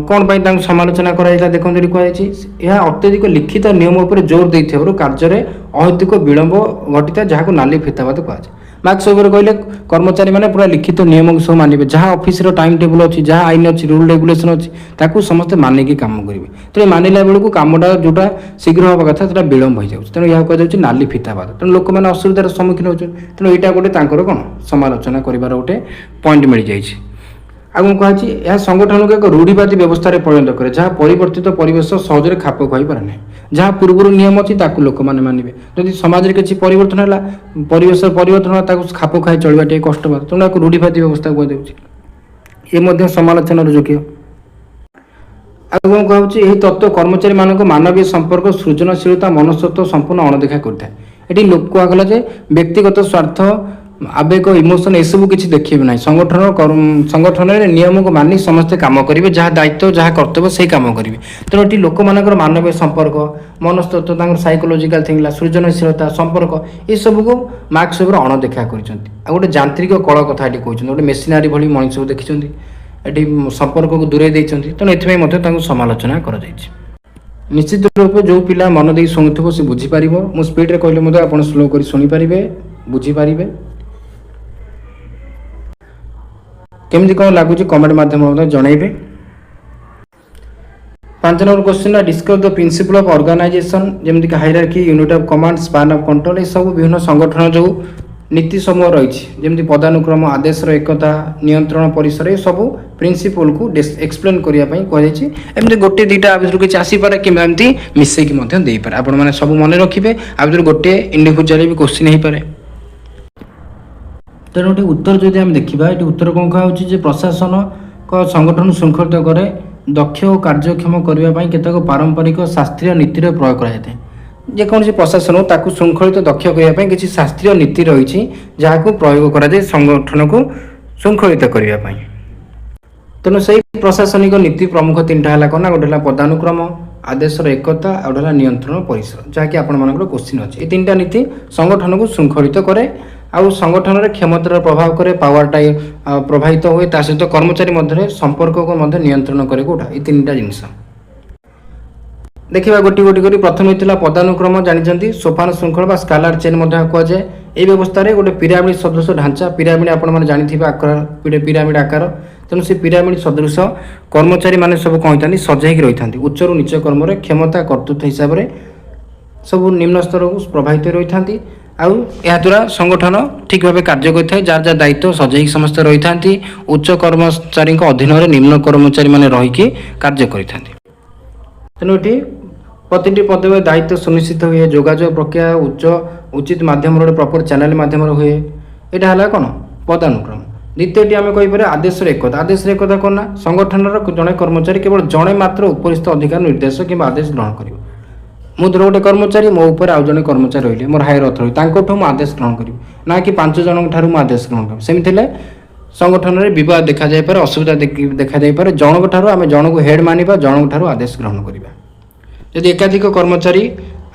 कौन पर समालोचना कराइला देखते ये कहुई यह अत्यधिक लिखित नियम पर जोर देते कार्य अहैतुक विलंब घटी था जहाँ नाली फिताबाद कहुए ମାର୍କସ ୱେବର କହିଲେ କର୍ମଚାରୀମାନେ ପୁରା ଲିଖିତ ନିୟମକୁ ସବୁ ମାନିବେ, ଯାହା ଅଫିସର ଟାଇମ୍ ଟେବୁଲ୍ ଅଛି, ଯାହା ଆଇନ ଅଛି, ରୁଲ୍ ରେଗୁଲେସନ୍ ଅଛି, ତାକୁ ସମସ୍ତେ ମାନିକି କାମ କରିବେ। ତେଣୁ ମାନିଲା ବେଳକୁ କାମଟା ଯେଉଁଟା ଶୀଘ୍ର ହେବା କଥା ସେଟା ବିଳମ୍ବ ହୋଇଯାଉଛି। ତେଣୁ ଏହାକୁ କୁହାଯାଉଛି ନାଲି ଫିତାବାଦ। ତେଣୁ ଲୋକମାନେ ଅସୁବିଧାର ସମ୍ମୁଖୀନ ହେଉଛନ୍ତି। ତେଣୁ ଏଇଟା ଗୋଟେ ତାଙ୍କର କ'ଣ ସମାଲୋଚନା କରିବାର ଗୋଟେ ପଏଣ୍ଟ ମିଳିଯାଇଛି। ଆଉ କ'ଣ କୁହାଯାଇଛି, ଏହା ସଂଗଠନକୁ ଏକ ରୂଢ଼ିବାଦୀ ବ୍ୟବସ୍ଥାରେ ପରିଣତ କରେ, ଯାହା ପରିବର୍ତ୍ତିତ ପରିବେଶ ସହଜରେ ଖାପ ଖୁଆଇ ପାରେ ନାହିଁ। ଯାହା ପୂର୍ବରୁ ନିୟମ ଅଛି ତାକୁ ଲୋକମାନେ ମାନିବେ। ଯଦି ସମାଜରେ କିଛି ପରିବର୍ତ୍ତନ ହେଲା, ପରିବେଶର ପରିବର୍ତ୍ତନ ହେଲା, ତାକୁ ଖାପ ଖୁଆଇ ଚଳିବା ଟିକେ କଷ୍ଟକର। ତେଣୁ ଏହାକୁ ରୂଢ଼ିବାଦୀ ବ୍ୟବସ୍ଥା କୁହାଯାଉଛି। ଏ ମଧ୍ୟ ସମାଲୋଚନାର ଯୋଗ୍ୟ। ଆଉ କ'ଣ କୁହାଯାଉଛି, ଏହି ତତ୍ତ୍ୱ କର୍ମଚାରୀମାନଙ୍କ ମାନବୀୟ ସମ୍ପର୍କ, ସୃଜନଶୀଳତା, ମନସ୍ତତ୍ୱ ସମ୍ପୂର୍ଣ୍ଣ ଅଣଦେଖା କରିଥାଏ। ଏଠି ଲୋକ କୁହାଗଲା ଯେ ବ୍ୟକ୍ତିଗତ ସ୍ୱାର୍ଥ, ଆବେଗ, ଇମୋସନ୍ ଏସବୁ କିଛି ଦେଖିବେ ନାହିଁ। ସଂଗଠନରେ ନିୟମକୁ ମାନି ସମସ୍ତେ କାମ କରିବେ, ଯାହା ଦାୟିତ୍ୱ, ଯାହା କର୍ତ୍ତବ୍ୟ ସେଇ କାମ କରିବେ। ତେଣୁ ଏଠି ଲୋକମାନଙ୍କର ମାନବୀୟ ସମ୍ପର୍କ, ମନସ୍ତତ୍ୱ, ତାଙ୍କର ସାଇକୋଲୋଜିକାଲ ଥିଙ୍ଗିଲା, ସୃଜନଶୀଳତା, ସମ୍ପର୍କ ଏସବୁକୁ ମାର୍କସ ୱେବର ଅଣଦେଖା କରିଛନ୍ତି। ଆଉ ଗୋଟେ ଯାନ୍ତ୍ରିକ କଳ କଥା ଏଠି କହୁଛନ୍ତି, ଗୋଟେ ମେସିନାରୀ ଭଳି ମଣିଷକୁ ଦେଖିଛନ୍ତି, ଏଠି ସମ୍ପର୍କକୁ ଦୂରେଇ ଦେଇଛନ୍ତି। ତେଣୁ ଏଥିପାଇଁ ମଧ୍ୟ ତାଙ୍କୁ ସମାଲୋଚନା କରାଯାଇଛି। ନିଶ୍ଚିତ ରୂପେ ଯେଉଁ ପିଲା ମନ ଦେଇ ଶୁଣୁଥିବ ସେ ବୁଝିପାରିବ। ମୁଁ ସ୍ପିଡ଼ରେ କହିଲେ ମଧ୍ୟ ଆପଣ ସ୍ଲୋ କରି ଶୁଣିପାରିବେ, ବୁଝିପାରିବେ। କେମିତି କ'ଣ ଲାଗୁଛି କମେଣ୍ଟ ମାଧ୍ୟମରେ ମଧ୍ୟ ଜଣାଇବେ। 5 number question, discuss the principle of organisation, ଯେମିତିକି hierarchy, unit of command, span of control, ଏସବୁ ବିଭିନ୍ନ ସଂଗଠନ ଯେଉଁ ନୀତି ସମୂହ ରହିଛି, ଯେମିତି ପଦାନୁକ୍ରମ, ଆଦେଶର ଏକତା, ନିୟନ୍ତ୍ରଣ ପରିସର, ଏସବୁ ପ୍ରିନ୍ସିପଲ୍କୁ ଏକ୍ସପ୍ଲେନ୍ କରିବା ପାଇଁ କୁହାଯାଇଛି। ଏମିତି ଗୋଟେ ଦୁଇଟା ଆ ଭିତରୁ କିଛି ଆସିପାରେ କିମ୍ବା ଏମିତି ମିଶେଇକି ମଧ୍ୟ ଦେଇପାରେ। ଆପଣମାନେ ସବୁ ମନେ ରଖିବେ, ଆ ଭିତରୁ ଗୋଟିଏ ଇଣ୍ଡିଭିଜୁଆଲି ବି କ୍ୱେଶ୍ଚିନ୍ ହେଇପାରେ। ତେଣୁ ଏଠି ଉତ୍ତର ଯଦି ଆମେ ଦେଖିବା, ଏଠି ଉତ୍ତର କ'ଣ କୁହାଯାଉଛି ଯେ ପ୍ରଶାସନଙ୍କ ସଂଗଠନ ଶୃଙ୍ଖଳିତ କରେ, ଦକ୍ଷ ଓ କାର୍ଯ୍ୟକ୍ଷମ କରିବା ପାଇଁ କେତେକ ପାରମ୍ପରିକ ଶାସ୍ତ୍ରୀୟ ନୀତିର ପ୍ରୟୋଗ କରାଯାଇଥାଏ। ଯେକୌଣସି ପ୍ରଶାସନ ତାକୁ ଶୃଙ୍ଖଳିତ ଦକ୍ଷ କରିବା ପାଇଁ କିଛି ଶାସ୍ତ୍ରୀୟ ନୀତି ରହିଛି, ଯାହାକୁ ପ୍ରୟୋଗ କରାଯାଏ ସଂଗଠନକୁ ଶୃଙ୍ଖଳିତ କରିବା ପାଇଁ। ତେଣୁ ସେହି ପ୍ରଶାସନିକ ନୀତି ପ୍ରମୁଖ ତିନିଟା ହେଲା କ'ଣ ନା, ଗୋଟେ ହେଲା ପଦାନୁକ୍ରମ, ଆଦେଶର ଏକତା, ଆଉ ଗୋଟେ ହେଲା ନିୟନ୍ତ୍ରଣ ପରିସର, ଯାହାକି ଆପଣମାନଙ୍କର କ୍ୱେଶ୍ଚିନ୍ ଅଛି। ଏ ତିନିଟା ନୀତି ସଂଗଠନକୁ ଶୃଙ୍ଖଳିତ କରେ, ଆଉ ସଂଗଠନରେ କ୍ଷମତାର ପ୍ରଭାବ କରେ, ପାୱାରଟା ପ୍ରଭାବିତ ହୁଏ, ତା ସହିତ କର୍ମଚାରୀ ମଧ୍ୟରେ ସମ୍ପର୍କକୁ ମଧ୍ୟ ନିୟନ୍ତ୍ରଣ କରେ। କେଉଁଟା? ଏ ତିନିଟା ଜିନିଷ ଦେଖିବା ଗୋଟି ଗୋଟି କରି। ପ୍ରଥମେ ଥିଲା ପଦାନୁକ୍ରମ, ଜାଣିଛନ୍ତି ସୋପାନ ଶୃଙ୍ଖଳ ବା ସ୍କାଲାର ଚେନ୍ ମଧ୍ୟ କୁହାଯାଏ। ଏହି ବ୍ୟବସ୍ଥାରେ ଗୋଟେ ପିରାମିଡ୍ ସଦୃଶ ଢାଞ୍ଚା, ପିରାମିଡ୍ ଆପଣମାନେ ଜାଣିଥିବେ ଆକାର, ପିରାମିଡ୍ ଆକାର। ତେଣୁ ସେ ପିରାମିଡ୍ ସଦୃଶ କର୍ମଚାରୀମାନେ ସବୁ କ'ଣ ହେଇଥାନ୍ତି, ସଜାଇକି ରହିଥାନ୍ତି। ଉଚ୍ଚରୁ ନିଚ କର୍ମରେ କ୍ଷମତା, କର୍ତ୍ତୃତ୍ୱ ହିସାବରେ ସବୁ ନିମ୍ନ ସ୍ତରକୁ ପ୍ରଭାବିତ ରହିଥାନ୍ତି। ଆଉ ଏହାଦ୍ୱାରା ସଂଗଠନ ଠିକ୍ ଭାବେ କାର୍ଯ୍ୟ କରିଥାଏ, ଯାହାର ଯାହା ଦାୟିତ୍ୱ ସଜାଇକି ସମସ୍ତେ ରହିଥାନ୍ତି। ଉଚ୍ଚ କର୍ମଚାରୀଙ୍କ ଅଧୀନରେ ନିମ୍ନ କର୍ମଚାରୀମାନେ ରହିକି କାର୍ଯ୍ୟ କରିଥାନ୍ତି। ତେଣୁ ଏଠି ପ୍ରତିଟି ପଦବୀର ଦାୟିତ୍ୱ ସୁନିଶ୍ଚିତ ହୁଏ, ଯୋଗାଯୋଗ ପ୍ରକ୍ରିୟା ଉଚିତ ମାଧ୍ୟମରେ, ଗୋଟେ ପ୍ରପର ଚ୍ୟାନେଲ ମାଧ୍ୟମରେ ହୁଏ। ଏଇଟା ହେଲା କ'ଣ ପଦାନୁକ୍ରମ। ଦ୍ୱିତୀୟଟି ଆମେ କହିପାରିବା ଆଦେଶର ଏକତା। ଆଦେଶର ଏକତା କ'ଣ ନା, ସଂଗଠନର ଜଣେ କର୍ମଚାରୀ କେବଳ ଜଣେ ମାତ୍ର ଉପରିସ୍ଥ ଅଧିକାର, ନିର୍ଦ୍ଦେଶ କିମ୍ବା ଆଦେଶ ଗ୍ରହଣ କରିବ। ମୁଁ ଧର ଗୋଟେ କର୍ମଚାରୀ, ମୋ ଉପରେ ଆଉ ଜଣେ କର୍ମଚାରୀ ରହିଲେ, ମୋର ହାୟର ଅଥରିଟି, ତାଙ୍କଠୁ ମୁଁ ଆଦେଶ ଗ୍ରହଣ କରିବି, ନା କି 5 ଜଣଙ୍କ ଠାରୁ ମୁଁ ଆଦେଶ ଗ୍ରହଣ କରିବି। ସେମିତି ହେଲେ ସଂଗଠନରେ ବିବାଦ ଦେଖାଯାଇପାରେ, ଅସୁବିଧା ଦେଖାଯାଇପାରେ। ଜଣଙ୍କ ଠାରୁ ଆମେ ଜଣକୁ ହେଡ୍ ମାନିବା, ଜଣଙ୍କ ଠାରୁ ଆଦେଶ ଗ୍ରହଣ କରିବା। ଯଦି ଏକାଧିକ କର୍ମଚାରୀ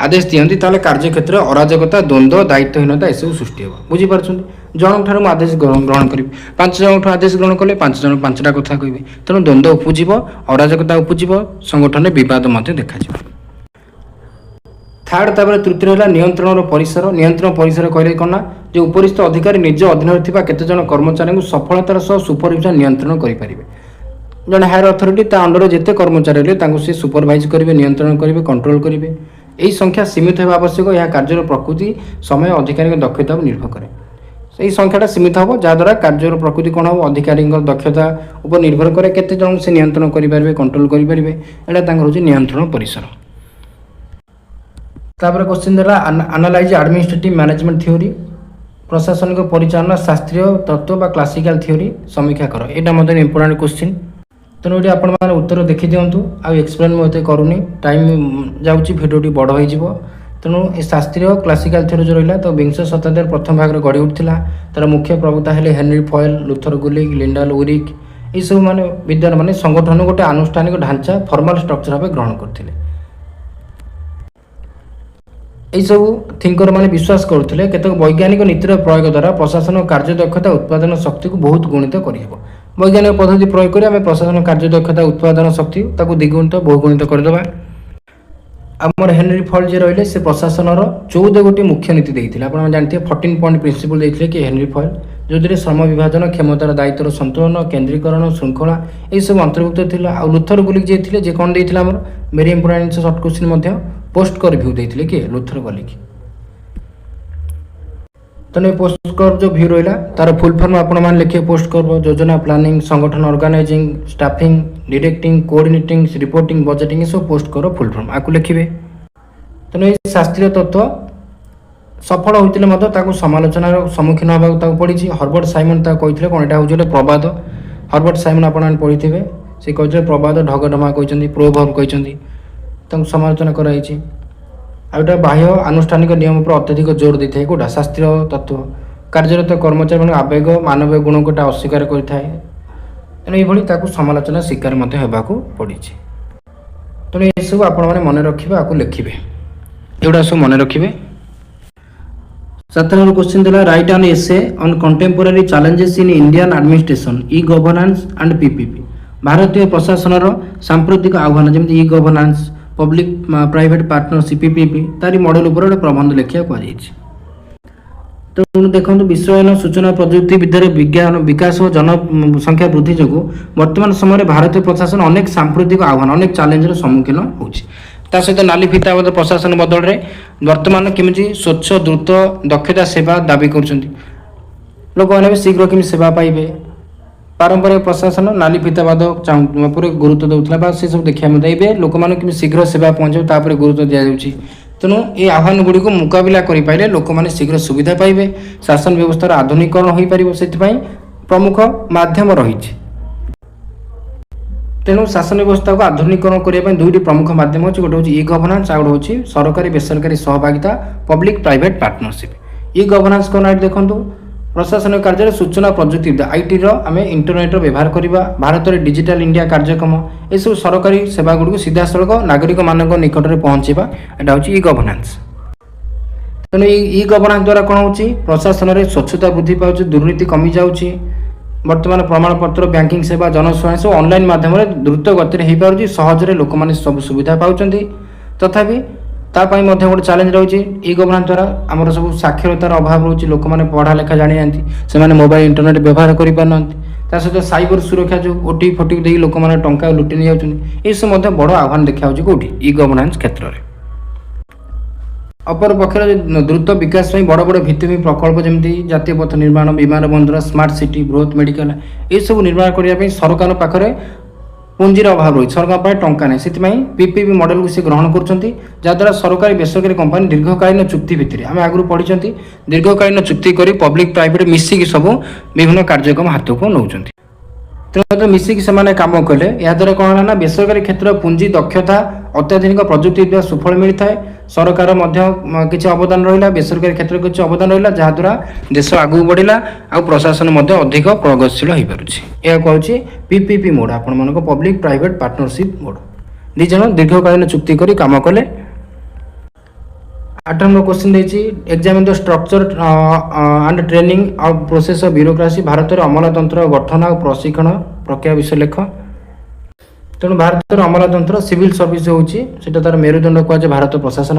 ଆଦେଶ ଦିଅନ୍ତି, ତାହେଲେ କାର୍ଯ୍ୟକ୍ଷେତ୍ରରେ ଅରାଜକତା, ଦ୍ୱନ୍ଦ୍ୱ, ଦାୟିତ୍ୱହୀନତା ଏସବୁ ସୃଷ୍ଟି ହେବ। ବୁଝିପାରୁଛନ୍ତି? ଜଣଙ୍କ ଠାରୁ ମୁଁ ଆଦେଶ ଗ୍ରହଣ କରିବି, 5 ଜଣଙ୍କ ଠାରୁ ଆଦେଶ ଗ୍ରହଣ କଲେ 5 ଜଣ 5ଟା କଥା କହିବେ। ତେଣୁ ଦ୍ୱନ୍ଦ୍ୱ ଉପୁଜିବ, ଅରାଜକତା ଉପୁଜିବ, ସଂଗଠନରେ ବିବାଦ ମଧ୍ୟ ଦେଖାଯିବ। ଥାର୍ଡ଼, ତାପରେ ତୃତୀୟ ହେଲା ନିୟନ୍ତ୍ରଣର ପରିସର। ନିୟନ୍ତ୍ରଣ ପରିସର କହିଲେ କ'ଣ ନା, ଯେ ଉପରିସ୍ଥ ଅଧିକାରୀ ନିଜ ଅଧୀନରେ ଥିବା କେତେଜଣ କର୍ମଚାରୀଙ୍କୁ ସଫଳତାର ସହ ସୁପରଭିଜନ ନିୟନ୍ତ୍ରଣ କରିପାରିବେ। ଜଣେ ହାୟର ଅଥରିଟି ତା ଅଣ୍ଡରରେ ଯେତେ କର୍ମଚାରୀ ରହିଲେ ତାଙ୍କୁ ସେ ସୁପରଭାଇଜ୍ କରିବେ, ନିୟନ୍ତ୍ରଣ କରିବେ, କଣ୍ଟ୍ରୋଲ କରିବେ। ଏହି ସଂଖ୍ୟା ସୀମିତ ହେବା ଆବଶ୍ୟକ। ଏହା କାର୍ଯ୍ୟର ପ୍ରକୃତି, ସମୟ, ଅଧିକାରୀଙ୍କ ଦକ୍ଷତା ଉପରେ ନିର୍ଭର କରେ। ଏହି ସଂଖ୍ୟାଟା ସୀମିତ ହେବ, ଯାହାଦ୍ୱାରା କାର୍ଯ୍ୟର ପ୍ରକୃତି କ'ଣ ହେବ, ଅଧିକାରୀଙ୍କ ଦକ୍ଷତା ଉପରେ ନିର୍ଭର କରେ, କେତେ ଜଣଙ୍କୁ ସେ ନିୟନ୍ତ୍ରଣ କରିପାରିବେ, କଣ୍ଟ୍ରୋଲ କରିପାରିବେ। ଏଇଟା ତାଙ୍କର ହେଉଛି ନିୟନ୍ତ୍ରଣ ପରିସର। ତାପରେ କ୍ୱେଶ୍ଚିନ୍ ଦେଲା ଆନାଲାଇଜ୍ ଆଡମିନିଷ୍ଟ୍ରେଟିଭ୍ ମ୍ୟାନେଜମେଣ୍ଟ ଥିଓରି। ପ୍ରଶାସନିକ ପରିଚାଳନା ଶାସ୍ତ୍ରୀୟ ତତ୍ତ୍ୱ ବା କ୍ଲାସିକାଲ ଥିଓରି ସମୀକ୍ଷା କର। ଏଇଟା ମଧ୍ୟ ଇମ୍ପୋର୍ଟାଣ୍ଟ କ୍ୱେଶ୍ଚିନ୍। ତେଣୁ ଏଠି ଆପଣମାନେ ଉତ୍ତର ଦେଖିଦିଅନ୍ତୁ। ଆଉ ଏକ୍ସପ୍ଲେନ୍ ମୁଁ ଏତେ କରୁନି, ଟାଇମ୍ ଯାଉଛି, ଭିଡ଼ିଓଟି ବଡ଼ ହୋଇଯିବ। ତେଣୁ ଏ ଶାସ୍ତ୍ରୀୟ କ୍ଲାସିକାଲ ଥିଓରି ଯେଉଁ ରହିଲା, ତ ବିଂଶ ଶତାବ୍ଦୀର ପ୍ରଥମ ଭାଗରେ ଗଢ଼ି ଉଠିଥିଲା। ତା'ର ମୁଖ୍ୟ ପ୍ରବକ୍ତା ହେଲେ ହେନରୀ ଫଏଲ୍, ଲୁଥର ଗୁଲିକ୍, ଲିଣ୍ଡାଲ ଉରିକ୍। ଏଇସବୁ ବିଦ୍ୱାନମାନେ ସଂଗଠନ ଗୋଟେ ଆନୁଷ୍ଠାନିକ ଢାଞ୍ଚା, ଫର୍ମାଲ ଷ୍ଟ୍ରକ୍ଚର ଭାବେ ଗ୍ରହଣ କରିଥିଲେ। ଏହିସବୁ ଥିଙ୍କରମାନେ ବିଶ୍ୱାସ କରୁଥିଲେ କେତେକ ବୈଜ୍ଞାନିକ ନୀତିର ପ୍ରୟୋଗ ଦ୍ୱାରା ପ୍ରଶାସନ କାର୍ଯ୍ୟଦକ୍ଷତା, ଉତ୍ପାଦନ ଶକ୍ତିକୁ ବହୁତ ଗୁଣିତ କରିହେବ। ବୈଜ୍ଞାନିକ ପଦ୍ଧତି ପ୍ରୟୋଗ କରି ଆମେ ପ୍ରଶାସନ କାର୍ଯ୍ୟଦକ୍ଷତା, ଉତ୍ପାଦନ ଶକ୍ତି ତାକୁ ଦ୍ୱିଗୁଣିତ, ବହୁଗୁଣିତ କରିଦେବା। आमर हेनरी फॉल्ट जे रहिले से प्रशासन 14 गोटी मुख्य नीति देते आप जानते हैं 14 पॉइंट प्रिंसिपल देते कि हेनरी फॉल्ट जो श्रम विभाजन क्षमतार दायित्वर संतुलन केन्द्रीकरण श्रृंखला ये सब अंतर्भुक्त था। आ लुथर गुलिक जे थे जे कौन देते आमर very important shirt question post कर भ्यू देते कि लुथर गुलिक। तेणु पोस्ट कर जो भ्यू रहा तार फुल फॉर्म आपण लिखे पोस्ट कर योजना प्लानिंग संगठन organising staffing directing coordinating reporting budgeting सब पोस्ट कर फुल फॉर्म आपको लिखिए। तेणु ये शास्त्रीय तत्व सफल होते समालोचनार सम्मुखीन होगा पड़ी। हर्बर्ट साइमन कहते कौन यहाँ हूँ प्रवाद। हर्बर्ट साइमन आप पढ़ी थे सी कहते प्रवाद ढगढमा कहते प्रोभर्ब कहते समालोचना कराई। आउटा बाह्य आनुष्ठानिक नियम पर अत्यधिक जोर देता है कौटा शास्त्रीय तत्व कार्यरत कर्मचारी मान आवेग मानवीय गुण कोटा अस्वीकार करें। तेणु ये समालोचना शिकार पड़ी। तेणु ये सब आप मन रखिए आपको लिखिए एगुड़ा सब मन रखिए। 7 नंबर क्वेश्चन दिला write an essay on contemporary challenges in Indian administration e governance and PPP. भारतीय प्रशासन सांप्रतिक आह्वान जमी e governance public private partnership PPP तारी मॉडल उपर गोटे प्रबंध लिखा कहुई। तो देखो विश्वायन सूचना प्रजुक्ति विद्यार विज्ञान विकास और जनसंख्या वृद्धि जो वर्तमान समय भारतीय प्रशासन अनेक सांप्रतिक आह्वान अनेक चैलेंजर सम्मुखीन होता सहित नाली फीता प्रशासन बदल में वर्तमान केमी स्वच्छ द्रुत दक्षता सेवा दाबी कर लोक मैंने शीघ्र केमी सेवा पाइबे। पारंपरिक प्रशासन नाली फीतावाद पूरे गुरुत्व दूसरा से सब देखा मिलता है लोक मैंने शीघ्र सेवा पहुँचे गुरुत्व दि जाऊँगी। तेणु ये आह्वान गुड़ी को मुकाबिला करें लोक मैंने शीघ्र सुविधा पाइबे शासन व्यवस्थार आधुनिकरण हो पार से प्रमुख माध्यम रही। तेणु शासन व्यवस्था को आधुनिकरण करने दुईटी प्रमुख माध्यम अच्छे गोटे हूँ ई गवर्नेंस आ गोटे हूँ सरकारी बेसरकारी सहभागिता public private partnership. E governance कौन देखो प्रशासन कार्य सूचना प्रजुक्ति आईटी आम इंटरनेट व्यवहार करवा भारत में डिजिटल इंडिया कार्यक्रम ये सब सरकारी सेवा गुड़ी सीधा सड़क नागरिक मान निकट में पहुँचवा यहाँ हूँ ई गवर्नेंस। तेणु ई गवर्नेंस द्वारा कौन हो प्रशासन में स्वच्छता वृद्धि पाँच दुर्नीति कमी जाऊँगी वर्तमान प्रमाणपत्र बैंकिंग सेवा जनसेवा सब ऑनलाइन माध्यम द्रुत गति हो पार सहजरे लोक मैंने सब सुविधा पाँच। तथापि तापाई गोटे चैलेंज रही ई गवर्नेंस द्वारा आमर सब साक्षरतार अभाव रोचे लोक मैंने पढ़ा लेखा जानी ना से मोबाइल इंटरनेट व्यवहार कर सहित साइबर सुरक्षा जो ओटी फोटी दे लोक मैंने टंका लुटि नहीं जाऊँगी ये सब बड़ आह्वान देखा कौटी ई गवर्नेंस क्षेत्र में। अपर पक्षर द्रुत विकास बड़ बड़ भित्तिभूमि प्रकल्प जमी जातीय पथ निर्माण विमान बंदर स्मार्ट सिटी बृहत मेडिकल ये सब निर्माण करने सरकार पाखे पुंजीर अभाव रही सरकार पाए टंका नहीं से पीपीपी मॉडल को सी ग्रहण करा सरकारी बेसरकारी कंपानी दीर्घकालीन चुक्ति भित्ति आम आगु पढ़ी दीर्घकालीन चुक्ति कर पब्लिक प्राइवेट मिसिकी सब विभिन्न कार्यक्रम हाथ को नौ। तेणु मिसिकी से कम कले या द्वारा कौन है ना बेसरकारी क्षेत्र पुंजी दक्षता अत्याधुनिक प्रजुक्ति सुफल मिलता है सरकार किसी अवदान रहा बेसरकारी क्षेत्र किसी अवदान रहा जहाद्वारा देश आगू बढ़ला आ प्रशासन अधिक प्रगतिशील हो पार्छ। यह कहूँ पीपीपी मोड आपण पब्लिक प्राइवेट पार्टनरशिप मोड दीज दीर्घकालीन चुक्ति करी काम कले। 8 नंबर क्वेश्चन देछि examine the structure and training of process of bureaucracy Bharat में अमलातंत्र गठन और प्रशिक्षण प्रक्रिया विषय लेख। तेणु भारत में अमलातंत्र सिविल सर्विस होची तार मेरुदंड कहुए भारत प्रशासन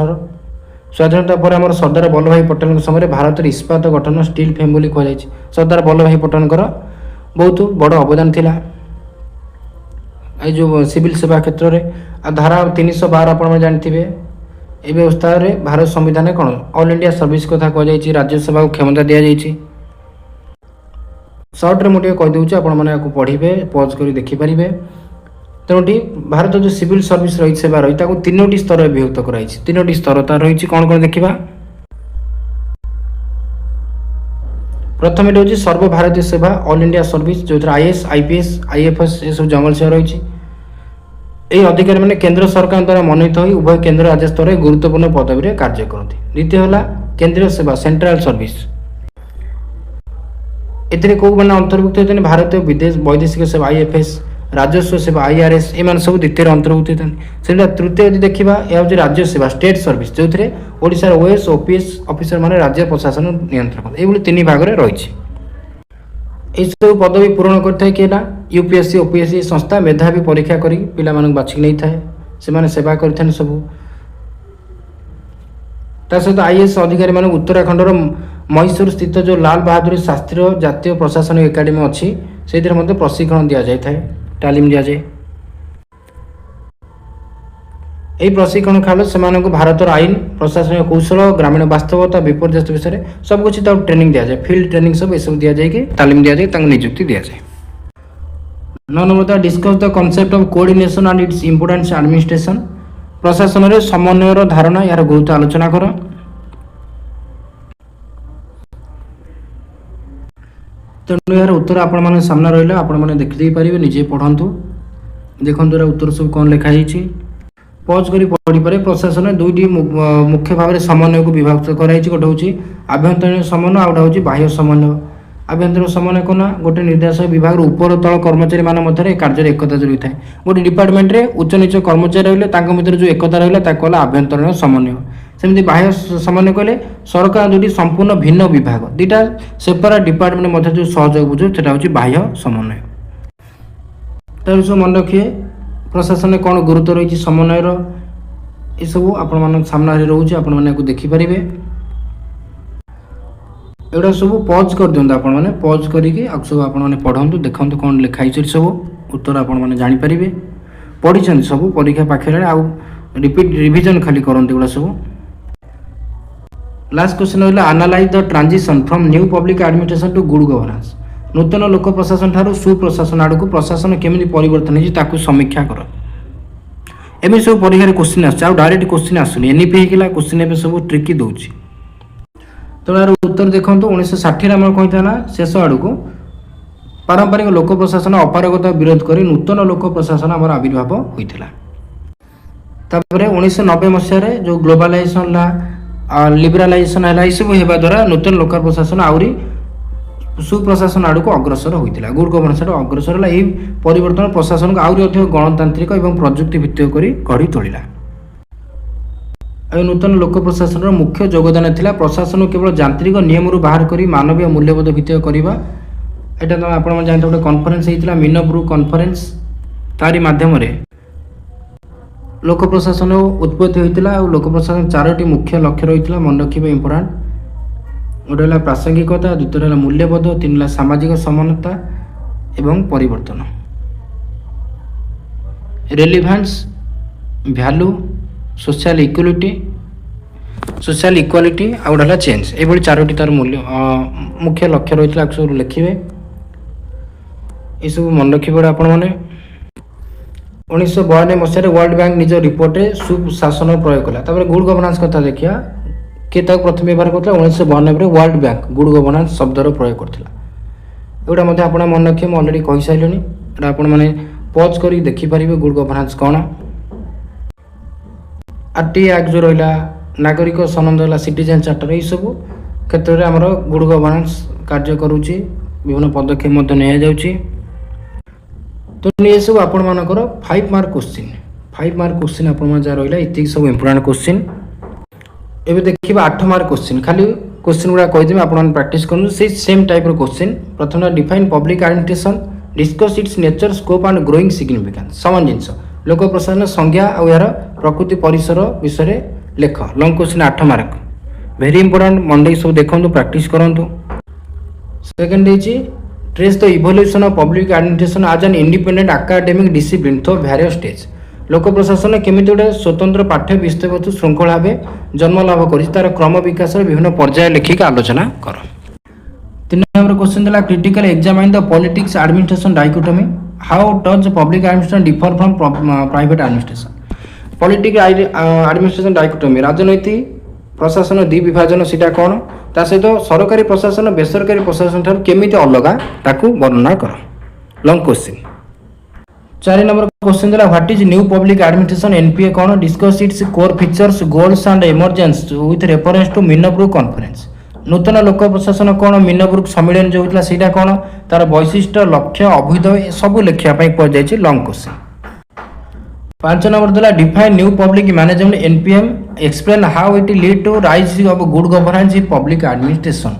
स्वाधीनता पर आम सरदार वल्लभ भाई पटेल समय भारत में इस्पात गठन स्टील फेम बोली कहुई सरदार वल्लभ भाई पटेल बहुत बड़ अवदान थिला जो सिविल सेवा क्षेत्र में। धारा 312 आप जानते ए व्यवस्था रे भारत संविधान कौन ऑल इंडिया सर्विस कथा कहुई राज्यसभा को क्षमता दि जाइए। सर्ट में मुझे कहीदे आपको पढ़े पज कर देखिपारे। तेणुटी भारत जो सिविल सर्विस रही सेवा रही 3टी स्तर विभक्त कराई 3टी स्तर तार रही कौन कौन देखा। प्रथम ये हूँ सर्वभारतीय सेवा ऑल इंडिया सर्विस जो आईएएस आईपीएस आईएफएस ये सब जंगल सेवा रही यही अधिकारी मैंने केंद्र सरकार द्वारा मनोनीत हो उभय केंद्र राज्य स्तर में गुरुत्वपूर्ण पदवी में कार्य करते। द्वितीय है केंद्रीय सेवा सेंट्रल सर्विस ए कौ मैंने अंतर्भुक्त होते हैं भारतीय विदेश वैदेशिक सेवा आईएफएस राजस्व सेवा आईआरएस एम सब द्वितीय अंतर्भुक्त होते हैं। से तृतीय यदि देखा यह हूँ राज्य सेवा स्टेट सर्विस जो ओडिशार ओएस ओपीएस ऑफिसर मैंने राज्य प्रशासन नियंत्रण ये 3 भाग में रही सब पदवी पूरण करता किए ना यूपीएससी ओपीएससी संस्था मेधावी परीक्षा कर पिला बाछिक नहीं थाए से सेवा कर सब ता सहित आईएएस अधिकारी मान उत्तराखंडर मैसूर स्थित जो लाल बहादुर शास्त्री जातीय प्रशासनिक एकाडेमी अच्छी से प्रशिक्षण दि जाए तालीम दि जाए। यही प्रशिक्षण काल से भारतर आईन प्रशासनिक कौशल ग्रामीण वास्तवता विपर्य विषय सबकुछ ट्रेनिंग दि जाए फील्ड ट्रेनिंग सब यह दि जाए तालीम दि जाए नियुक्ति दि जाए। 9 number discuss the concept of coordination and it's importance administration प्रशासन में समन्वयर धारणा यार गुरुत्व आलोचना कर। तेणु यार उत्तर आपण माने सामने रहिला आपण माने देखि दे परिबे निजे पढंतु देखंतु यार उत्तर सब कोन लिखा हिची पॉज करी पढी पारे। प्रशासन दुईटी मुख्य भाव में समन्वय को विभक्त कराई गोटे हूँ आभ्यंतरीण समन्वय आउटा हूँ बाह्य समन्वय। आभ्यंतरीण समन्वय कौन गोटे निर्देशक विभाग उपर तल कर्मचारी मान कार्य एकता जरूरी थाए। गोटे डिपार्टमेंट रे उच्च नीच कर्मचारी रही भितर जो एकता रहा आभ्यंतरीण समन्वय। सेमती बाह्य समन्वय कहले सरकार दुटी संपूर्ण भिन्न विभाग दुटा सेपरेट डिपार्टमेंट मध्य जो सहयोग बुझे सेटा हूँ बाह्य समन्वय। तर सब मन रखिए प्रशासन में कौन गुरुत्व रही समन्वयर ये सब आपण सामने रोचे आपण मैंने देखिपारे। एगुड़ा सब पॉज कर दिखाँ आपण मैंने पॉज करके सब आपने पढ़ु देखु कौन लिखाई सब उत्तर आपण मैंने जानीपारे पढ़ी सब परीक्षा पाखे आउ रिपीट रिविजन खाली करते एगुड़ा सब। लास्ट क्वेश्चन रहा analyse the transition from new public administration to good governance नूतन लोक प्रशासन ठारू सुप्रशासन आड़ को प्रशासन केमी परिवर्तन हो समीक्षा कर। एम सब परीक्षा क्वेश्चन आस डायरेक्ट क्वेश्चन आसुनी एनईपी होगा क्वेश्चन एवं सब ट्रिकी दूसरी। तेणु यार उत्तर देखो 1960 आम कही ना शेष आड़ को पारंपरिक लोक प्रशासन अपारगता विरोध कर नूतन लोक प्रशासन आम आविर्भाव होता। 1990 मसीह जो ग्लोबालाइजेशन लिबरालाइजेशन है यह सब होगा द्वारा नूतन लोक प्रशासन आहरी सुप्रशासन आड़ को अग्रसर होता गुड गवर्नेंस आड़ अग्रसर है। यही परिवर्तन प्रशासन को आहरी अधिक गणतांत्रिक और प्रजुक्ति भित्तिक कर गढ़ी तोड़ा। नूतन लोक प्रशासन मुख्य योगदान थिला प्रशासन केवल यांत्रिक नियम रु बाहर करी मानवीय मूल्यबोध भित्तिक करवा। एटा तो आपण जानते गोटे कॉन्फ्रेंस होता मीनब्रू कॉन्फ्रेंस तारी माध्यम लोक प्रशासन उत्पत्ति होता। लोक प्रशासन 4टी मुख्य लक्ष्य रही मन रखा इंपोर्टाट गोटे है प्रासंगिकता द्वितीय है मूल्यबोध 3 सामाजिक समानता एवं परिवर्तन रेलिवेंस वैल्यू सोशल इक्वालिटी आ गोटे चेंज ये 4टी तार मूल्य मुख्य लक्ष्य रही है सब लिखे ये सब मन रखी पड़े आपण मैंने। 1992 मसीह वर्ल्ड बैंक निज रिपोर्ट में सुशासन प्रयोग कला। गुड गवर्नेंस कथा देखिया किए प्रथम व्यवहार करता 1992 वर्ल्ड बैंक गुड गवर्नेंस शब्दर प्रयोग करता। एटा आप मन रखिए मुझे अलरेडी कही सारे आप पॉज कर देखिपारे गुड गवर्नेंस कौन। आरटी एक्ट जो रहा नागरिक सनद है सिटीजन चार्टर यही सब क्षेत्र में आमर गुड गवर्नेंस कार्य करुच्ची विभिन्न पदक्षेप नि। तो ये सब आपण मानकर 5 मार्क क्वेश्चन आपण जहाँ रहा ये सब इंपोर्टेंट क्वेश्चन। एबे देखिबा 8 मार्क क्वेश्चन खाली क्वेश्चन गुड़ा कहीदेवी आप प्रैक्टिस करूँ से सेम टाइप क्वेश्चन। प्रथम define public administration discuss it's nature scope and growing significance सामान जिनस लोक प्रशासन संज्ञा और यार प्रकृति परिसर विषय लेख long question 8 mark very important Monday सब देखो प्रैक्टिस करूँ। Second trace the evolution of public administration as an independent academic discipline through various stage लोक प्रशासन केमी गोटे स्वतंत्र पाठ्य विषय वस्तु श्रृंखला भाव जन्म लाभ कर तार क्रम विकास विभिन्न पर्याय लिखिक आलोचना कर। 3 नंबर क्वेश्चन दिला critical examine the politics administration dichotomy how does public administration differ from private administration. Politics administration dichotomy राजनैतिक प्रशासन द्वि विभाजन सीटा कौन ता सहित सरकारी प्रशासन बेसरकारी प्रशासन ठार केमिति अलगा ताकू वर्णना कर लंग क्वेश्चन। 4 नंबर क्वेश्चन दिला what is new public administration NPA कौन discuss its core features goals and emergence with reference to Minnowbrook conference. नूतन लोक प्रशासन कौन मीनब्रू सम्मेलन जो होता है कौन तार वैशिष्ट्य लक्ष्य अभ्युदय सब लिखापी पड़ लंग क्वेश्चन। 5 नंबर दिला define new public management NPM explain how it lead to rise of good governance in public administration.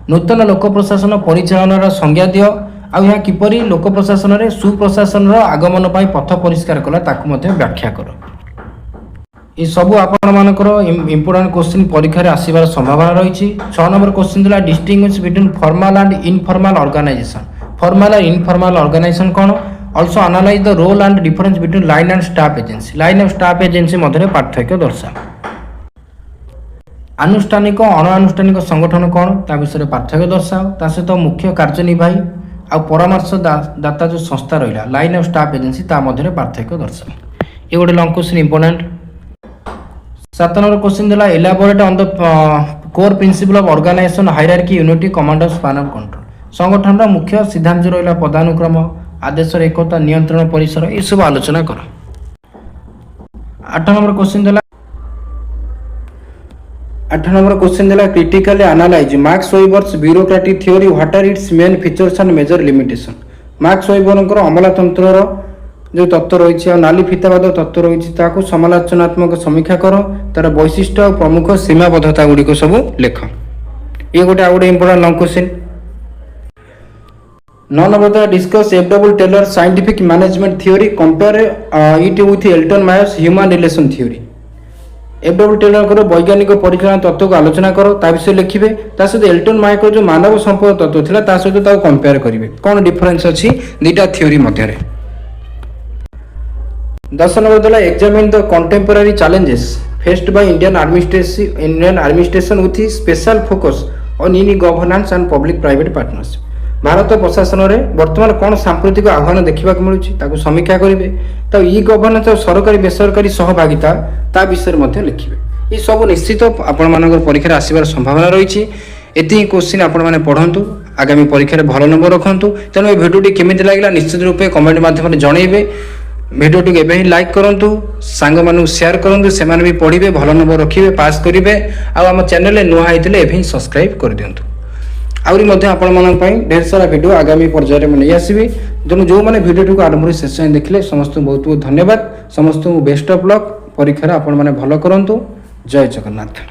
नूतन लोक प्रशासन परिचालन संज्ञा दियो आ यहाँ किपरि लोक प्रशासन रे सुप्रशासन आगमन पाई पथ परिष्कार कला ताकु व्याख्या कर। ये सब आपणकर इंपोर्टाट क्वेश्चन परीक्षा आसबार संभावना रही। 6 नंबर क्वेश्चन था distinguish between formal and informal organisation. Formal and informal organisation कौन? Also analyse the role and difference between line and staff agency. Line और स्टाफ एजेंसी मध्य पार्थक्य दर्शाओ। आनुष्ठानिक अणानुष्ठानिक संगठन कौन ता विषय पार्थक्य दर्शाओ। ता सहित मुख्य कार्यनिर्वाही आ परामर्श दाता जो संस्था रहा लाइन ऑफ स्टाफ एजेंसी ता मध्य पार्थक्य दर्शाओ। ये गोटे long question important. 7 number question दिला elaborate on the core principle of organisation hierarchy unity command of span of control. संगठन मुख्य सिद्धांत रहा पदानुक्रम आदेश एकता नियंत्रण परिसर ये सब आलोचना कर। 8 नंबर क्वेश्चन दिला 8 नंबर क्वेश्चन दिला critically analyse Max Weber's bureaucratic theory what are its main features and major limitation. Max वेबरଙ୍କର ଅମଲାତନ୍ତ୍ରର जो तत्व रही है नाली फिताबाद तत्व रही है समालोचनात्मक समीक्षा कर तार वैशिष्ट्य और प्रमुख सीमाबद्धता गुड़िक सब लेख। ये गोटे आउ गोटे important long question. 9 number discuss F W. Taylor scientific management theory compare it with Elton Mayo's human relation theory. F W. Taylor वैज्ञानिक परिचालन तत्व को आलोचना कर विषय लिखिए सहित एल्टन मायर जो मानव संपद तत्व था सहित कंपेयर करेंगे कौन डिफरेन्स अच्छी दुईटा थ्योरी मध्य। 10 नंबर दिला examine the contemporary challenges faced by Indian administration with special focus on in governance and public private partnership. Bharat प्रशासन में वर्तमान कौन सांप्रतिक आह्वान देखा मिलूँ समीक्षा करेंगे तो इ गवर्नेंस और सरकारी बेसरकारी सहभागिता ता विषय लिखिए। ये सब निश्चित आपण परीक्षा आसबार संभावना रही। ये क्वेश्चन आपण मैंने पढ़ु आगामी परीक्षा भल नंबर रखु। तेणु ये भिडियो केमी लगे निश्चित रूपे कमेंट माध्यम जनइबे। भिडियो टी एवं लाइक करूँ सांग मानू शेयर करूँ से भी पढ़े भल नंबर रखिए पास करेंगे। आम चैनल नुआ होते एवं सब्सक्राइब कर दिंतु। आहरी आपण ढेर सारा वीडियो आगामी पर्यायर में नहीं आसबि। तेणु जो मैंने भिडियो को आरंभ शेष देखिले समस्त बहुत बहुत धन्यवाद। समस्त बेस्ट ऑफ लक परीक्षा आपण मैंने भल करूँ। जय जगन्नाथ।